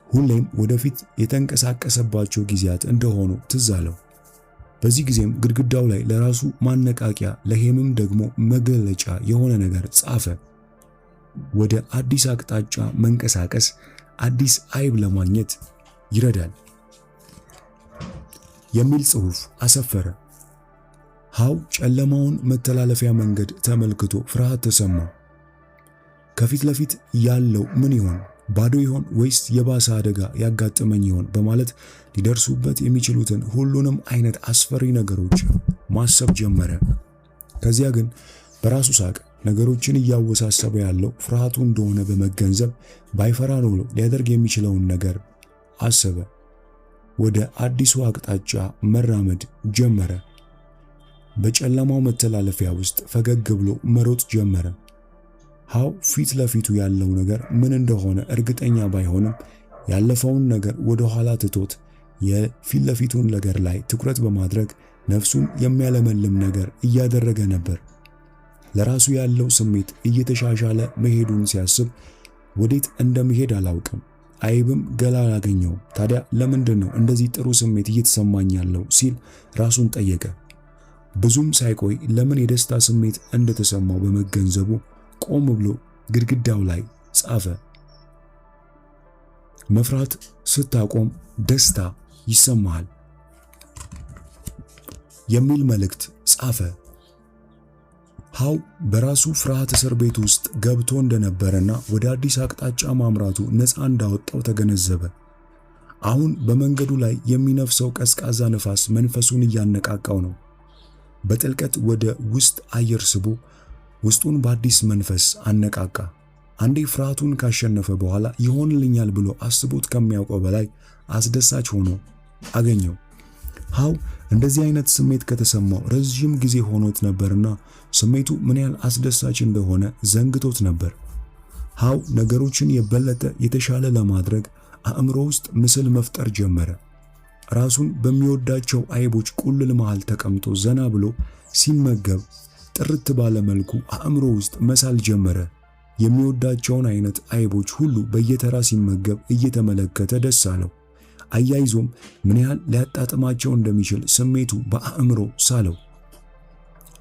ሁሌም ወደፊት የተንቀሳቀሰባቸው ጊዜያት እንደሆኑ ትዝ አለው። በዚህ ጊዜም ግድግዳው ላይ ለራሱ ማነቃቂያ ለሄምም ደግሞ መገለጫ የሆነ ነገር ጻፈ። ወደ አዲስ አቅጣጫ መንቀሳቀስ አዲስ አይብ ለማግኘት ይረዳል የሚል ጽሑፍ አሰፈረ። ሃው ጨለማውን መተላለፊያ መንገድ ተመልክቶ ፍርሃት ተሰማው። ከፊት ለፊት ያለው ምን ይሆን? ባዶ ይሆን ወይስ የባሰ አደጋ ያጋጥመኝ ይሆን በማለት ሊደርሱበት የሚችሉትን ሁሉንም አይነት አስፈሪ ነገሮች ማሰብ ጀመረ። ከዚያ ግን በራሱ ሳቅ። ነገሮችን እያወሳሰበ ያለው ፍርሃቱ እንደሆነ በመገንዘብ ባይፈራ ኖሮ ሊያደርግ የሚችለውን ነገር አሰበ። ወደ አዲሱ አቅጣጫ መራመድ ጀመረ። በጨለማው መተላለፊያ ውስጥ ፈገግ ብሎ መሮጥ ጀመረ። ሃው ፊት ለፊቱ ያለው ነገር ምን እንደሆነ እርግጠኛ ባይሆንም ያለፈውን ነገር ወደ ኋላ ትቶት የፊት ለፊቱን ነገር ላይ ትኩረት በማድረግ ነፍሱን የሚያለመልም ነገር እያደረገ ነበር። ለራሱ ያለው ስሜት እየተሻሻለ መሄዱን ሲያስብ ወዴት እንደሚሄድ አላውቅም። አይብም ገላ አላገኘውም። ታዲያ ለምንድን ነው እንደዚህ ጥሩ ስሜት እየተሰማኝ ያለው ሲል ራሱን ጠየቀ። ብዙም ሳይቆይ ለምን የደስታ ስሜት እንደተሰማው በመገንዘቡ ቆም ብሎ ግድግዳው ላይ ጻፈ። መፍራት ስታቆም ደስታ ይሰማሃል የሚል መልእክት ጻፈ። ሃው በራሱ ፍርሃት እስር ቤት ውስጥ ገብቶ እንደነበረና ወደ አዲስ አቅጣጫ ማምራቱ ነፃ እንዳወጣው ተገነዘበ። አሁን በመንገዱ ላይ የሚነፍሰው ቀዝቃዛ ነፋስ መንፈሱን እያነቃቃው ነው። በጥልቀት ወደ ውስጥ አየር ስቦ ውስጡን በአዲስ መንፈስ አነቃቃ። አንዴ ፍርሃቱን ካሸነፈ በኋላ ይሆንልኛል ብሎ አስቦት ከሚያውቀው በላይ አስደሳች ሆኖ አገኘው። ሃው እንደዚህ አይነት ስሜት ከተሰማው ረጅም ጊዜ ሆኖት ነበርና ስሜቱ ምን ያህል አስደሳች እንደሆነ ዘንግቶት ነበር። ሃው ነገሮችን የበለጠ የተሻለ ለማድረግ አእምሮ ውስጥ ምስል መፍጠር ጀመረ። ራሱን በሚወዳቸው አይቦች ቁልል መሃል ተቀምጦ ዘና ብሎ ሲመገብ ጥርት ባለ መልኩ አእምሮ ውስጥ መሳል ጀመረ። የሚወዳቸውን አይነት አይቦች ሁሉ በየተራ ሲመገብ እየተመለከተ ደስ አለው። አያይዞም ምን ያህል ሊያጣጥማቸው እንደሚችል ስሜቱ በአእምሮ ሳለው።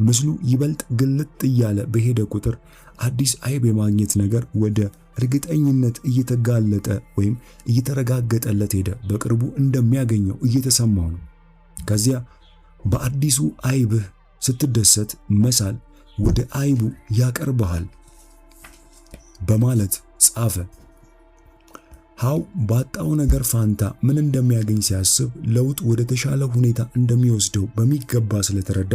ምስሉ ይበልጥ ግልጥ እያለ በሄደ ቁጥር አዲስ አይብ የማግኘት ነገር ወደ እርግጠኝነት እየተጋለጠ ወይም እየተረጋገጠለት ሄደ። በቅርቡ እንደሚያገኘው እየተሰማው ነው። ከዚያ በአዲሱ አይብህ ስትደሰት መሳል ወደ አይቡ ያቀርብሃል በማለት ጻፈ። ሃው ባጣው ነገር ፋንታ ምን እንደሚያገኝ ሲያስብ ለውጥ ወደ ተሻለ ሁኔታ እንደሚወስደው በሚገባ ስለተረዳ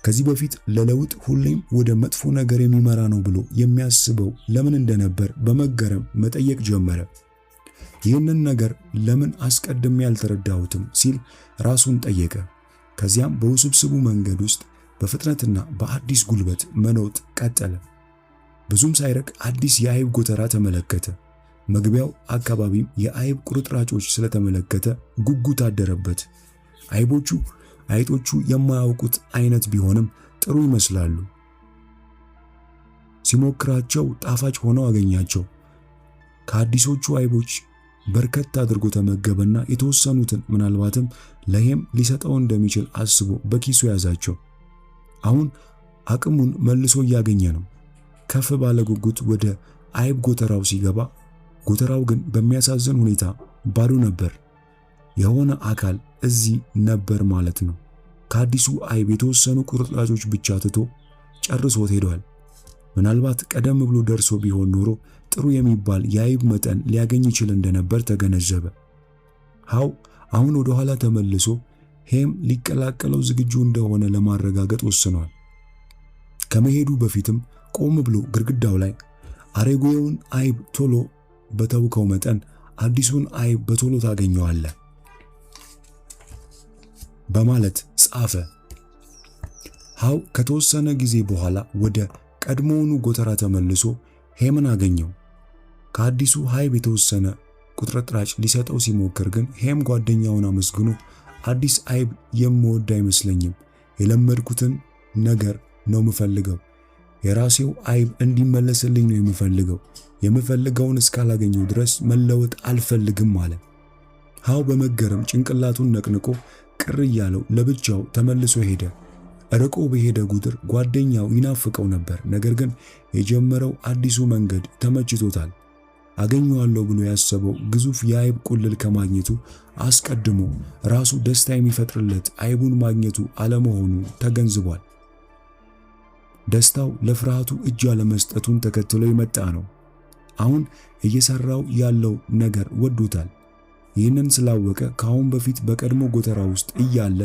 ከዚህ በፊት ለለውጥ ሁሌም ወደ መጥፎ ነገር የሚመራ ነው ብሎ የሚያስበው ለምን እንደነበር በመገረም መጠየቅ ጀመረ። ይህንን ነገር ለምን አስቀድሜ ያልተረዳሁትም ሲል ራሱን ጠየቀ። ከዚያም በውስብስቡ መንገድ ውስጥ በፍጥነትና በአዲስ ጉልበት መኖጥ ቀጠለ። ብዙም ሳይርቅ አዲስ የአይብ ጎተራ ተመለከተ። መግቢያው አካባቢም የአይብ ቁርጥራጮች ስለተመለከተ ጉጉት አደረበት። አይጦቹ የማያውቁት አይነት ቢሆንም ጥሩ ይመስላሉ። ሲሞክራቸው ጣፋጭ ሆነው አገኛቸው። ከአዲሶቹ አይቦች በርከት አድርጎ ተመገበና የተወሰኑትን ምናልባትም ለሄም ሊሰጠው እንደሚችል አስቦ በኪሱ ያዛቸው። አሁን አቅሙን መልሶ እያገኘ ነው። ከፍ ባለ ጉጉት ወደ አይብ ጎተራው ሲገባ ጎተራው ግን በሚያሳዝን ሁኔታ ባዶ ነበር። የሆነ አካል እዚህ ነበር ማለት ነው። ከአዲሱ አይብ የተወሰኑ ቁርጥራጮች ብቻ ትቶ ጨርሶት ሄዷል። ምናልባት ቀደም ብሎ ደርሶ ቢሆን ኖሮ ጥሩ የሚባል የአይብ መጠን ሊያገኝ ይችል እንደነበር ተገነዘበ። ሃው አሁን ወደ ኋላ ተመልሶ ሄም ሊቀላቀለው ዝግጁ እንደሆነ ለማረጋገጥ ወስኗል። ከመሄዱ በፊትም ቆም ብሎ ግድግዳው ላይ አሮጌውን አይብ ቶሎ በተውከው መጠን አዲሱን አይብ በቶሎ ታገኘዋለህ በማለት ጻፈ። ሃው ከተወሰነ ጊዜ በኋላ ወደ ቀድሞውኑ ጎተራ ተመልሶ ሄምን አገኘው። ከአዲሱ አይብ የተወሰነ ቁርጥራጭ ሊሰጠው ሲሞክር ግን ሄም ጓደኛውን አመስግኖ አዲስ አይብ የምወድ አይመስለኝም፣ የለመድኩትን ነገር ነው የምፈልገው፣ የራሴው አይብ እንዲመለስልኝ ነው የምፈልገውን እስካላገኘው ድረስ መለወጥ አልፈልግም አለ። ሃው በመገረም ጭንቅላቱን ነቅንቆ ቅር እያለው ለብቻው ተመልሶ ሄደ። ርቆ በሄደ ቁጥር ጓደኛው ይናፍቀው ነበር። ነገር ግን የጀመረው አዲሱ መንገድ ተመችቶታል። አገኘዋለሁ ብሎ ያሰበው ግዙፍ የአይብ ቁልል ከማግኘቱ አስቀድሞ ራሱ ደስታ የሚፈጥርለት አይቡን ማግኘቱ አለመሆኑ ተገንዝቧል። ደስታው ለፍርሃቱ እጅ አለመስጠቱን ተከትሎ የመጣ ነው። አሁን እየሰራው ያለው ነገር ወዶታል። ይህንን ስላወቀ ከአሁን በፊት በቀድሞ ጎተራ ውስጥ እያለ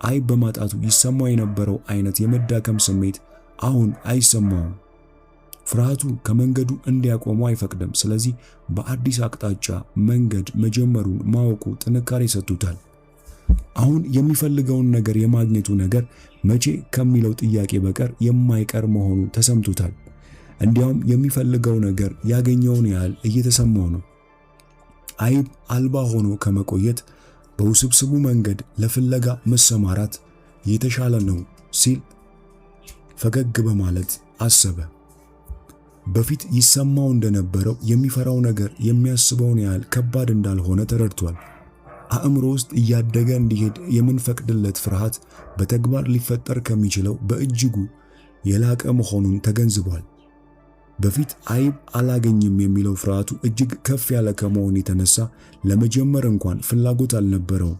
አይብ በማጣቱ ይሰማው የነበረው አይነት የመዳከም ስሜት አሁን አይሰማውም። ፍርሃቱ ከመንገዱ እንዲያቆመው አይፈቅድም። ስለዚህ በአዲስ አቅጣጫ መንገድ መጀመሩን ማወቁ ጥንካሬ ሰጥቶታል። አሁን የሚፈልገውን ነገር የማግኘቱ ነገር መቼ ከሚለው ጥያቄ በቀር የማይቀር መሆኑ ተሰምቶታል። እንዲያውም የሚፈልገው ነገር ያገኘውን ያህል እየተሰማው ነው። አይብ አልባ ሆኖ ከመቆየት በውስብስቡ መንገድ ለፍለጋ መሰማራት የተሻለ ነው ሲል ፈገግ በማለት አሰበ። በፊት ይሰማው እንደነበረው የሚፈራው ነገር የሚያስበውን ያህል ከባድ እንዳልሆነ ተረድቷል። አእምሮ ውስጥ እያደገ እንዲሄድ የምንፈቅድለት ፍርሃት በተግባር ሊፈጠር ከሚችለው በእጅጉ የላቀ መሆኑን ተገንዝቧል። በፊት አይብ አላገኝም የሚለው ፍርሃቱ እጅግ ከፍ ያለ ከመሆኑ የተነሳ ለመጀመር እንኳን ፍላጎት አልነበረውም።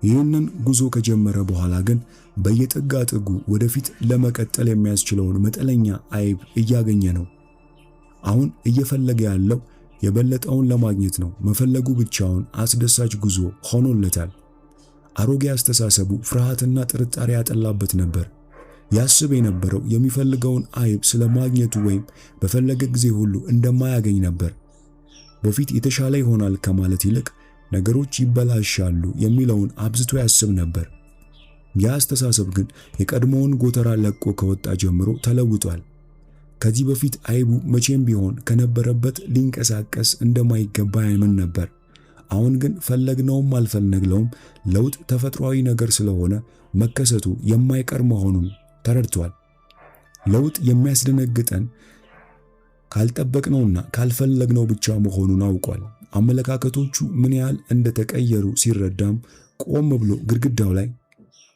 ይህንን ጉዞ ከጀመረ በኋላ ግን በየጥጋ ጥጉ ወደፊት ለመቀጠል የሚያስችለውን መጠነኛ አይብ እያገኘ ነው። አሁን እየፈለገ ያለው የበለጠውን ለማግኘት ነው። መፈለጉ ብቻውን አስደሳች ጉዞ ሆኖለታል። አሮጌ አስተሳሰቡ ፍርሃትና ጥርጣሬ ያጠላበት ነበር። ያስብ የነበረው የሚፈልገውን አይብ ስለማግኘቱ ወይም በፈለገ ጊዜ ሁሉ እንደማያገኝ ነበር። በፊት የተሻለ ይሆናል ከማለት ይልቅ ነገሮች ይበላሻሉ የሚለውን አብዝቶ ያስብ ነበር። ያ አስተሳሰብ ግን የቀድሞውን ጎተራ ለቆ ከወጣ ጀምሮ ተለውጧል። ከዚህ በፊት አይቡ መቼም ቢሆን ከነበረበት ሊንቀሳቀስ እንደማይገባ ያምን ነበር። አሁን ግን ፈለግነውም አልፈለግነውም ለውጥ ተፈጥሯዊ ነገር ስለሆነ መከሰቱ የማይቀር መሆኑን ተረድቷል። ለውጥ የሚያስደነግጠን ካልጠበቅነውና ካልፈለግነው ብቻ መሆኑን አውቋል። አመለካከቶቹ ምን ያህል እንደተቀየሩ ሲረዳም ቆም ብሎ ግድግዳው ላይ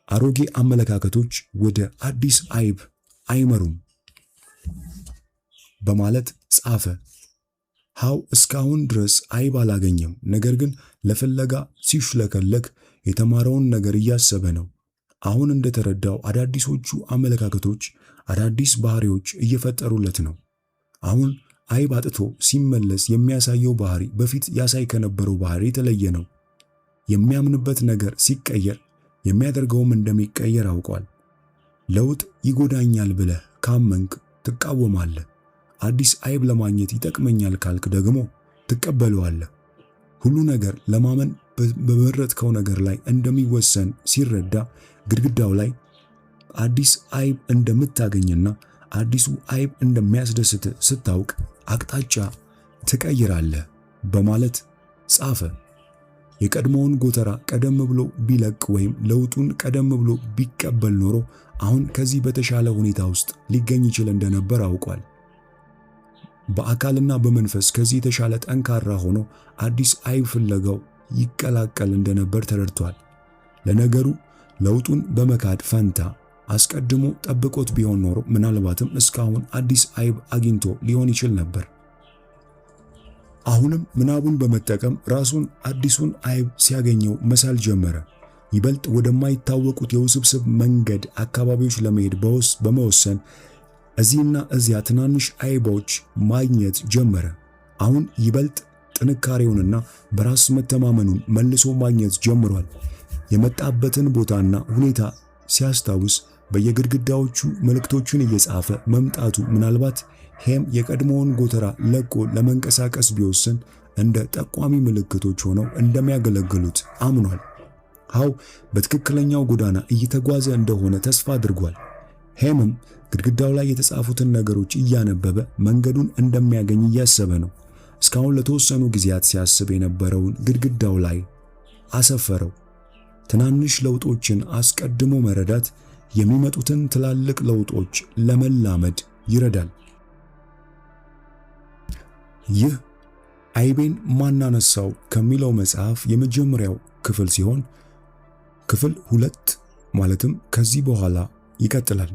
አሮጌ አመለካከቶች ወደ አዲስ አይብ አይመሩም በማለት ጻፈ። ሃው እስካሁን ድረስ አይብ አላገኘም፣ ነገር ግን ለፍለጋ ሲሽለከለክ የተማረውን ነገር እያሰበ ነው። አሁን እንደተረዳው አዳዲሶቹ አመለካከቶች አዳዲስ ባህሪዎች እየፈጠሩለት ነው። አሁን አይብ አጥቶ ሲመለስ የሚያሳየው ባህሪ በፊት ያሳይ ከነበረው ባህሪ የተለየ ነው። የሚያምንበት ነገር ሲቀየር የሚያደርገውም እንደሚቀየር አውቋል። ለውጥ ይጎዳኛል ብለህ ካመንክ ትቃወማለህ። አዲስ አይብ ለማግኘት ይጠቅመኛል ካልክ ደግሞ ትቀበለዋለህ። ሁሉ ነገር ለማመን በመረጥከው ነገር ላይ እንደሚወሰን ሲረዳ ግድግዳው ላይ አዲስ አይብ እንደምታገኝና አዲሱ አይብ እንደሚያስደስት ስታውቅ አቅጣጫ ትቀይራለህ በማለት ጻፈ። የቀድሞውን ጎተራ ቀደም ብሎ ቢለቅ ወይም ለውጡን ቀደም ብሎ ቢቀበል ኖሮ አሁን ከዚህ በተሻለ ሁኔታ ውስጥ ሊገኝ ይችል እንደነበር አውቋል። በአካልና በመንፈስ ከዚህ የተሻለ ጠንካራ ሆኖ አዲስ አይብ ፍለጋው ይቀላቀል እንደነበር ተረድቷል። ለነገሩ ለውጡን በመካድ ፈንታ አስቀድሞ ጠብቆት ቢሆን ኖሮ ምናልባትም እስካሁን አዲስ አይብ አግኝቶ ሊሆን ይችል ነበር። አሁንም ምናቡን በመጠቀም ራሱን አዲሱን አይብ ሲያገኘው መሳል ጀመረ። ይበልጥ ወደማይታወቁት የውስብስብ መንገድ አካባቢዎች ለመሄድ በመወሰን እዚህና እዚያ ትናንሽ አይቦች ማግኘት ጀመረ። አሁን ይበልጥ ጥንካሬውንና በራስ መተማመኑን መልሶ ማግኘት ጀምሯል። የመጣበትን ቦታና ሁኔታ ሲያስታውስ በየግድግዳዎቹ መልእክቶችን እየጻፈ መምጣቱ ምናልባት ሄም የቀድሞውን ጎተራ ለቆ ለመንቀሳቀስ ቢወስን እንደ ጠቋሚ ምልክቶች ሆነው እንደሚያገለግሉት አምኗል። ሃው በትክክለኛው ጎዳና እየተጓዘ እንደሆነ ተስፋ አድርጓል። ሄምም ግድግዳው ላይ የተጻፉትን ነገሮች እያነበበ መንገዱን እንደሚያገኝ እያሰበ ነው። እስካሁን ለተወሰኑ ጊዜያት ሲያስብ የነበረውን ግድግዳው ላይ አሰፈረው። ትናንሽ ለውጦችን አስቀድሞ መረዳት የሚመጡትን ትላልቅ ለውጦች ለመላመድ ይረዳል። ይህ አይቤን ማን አነሳው ከሚለው መጽሐፍ የመጀመሪያው ክፍል ሲሆን ክፍል 2 ማለትም ከዚህ በኋላ ይቀጥላል።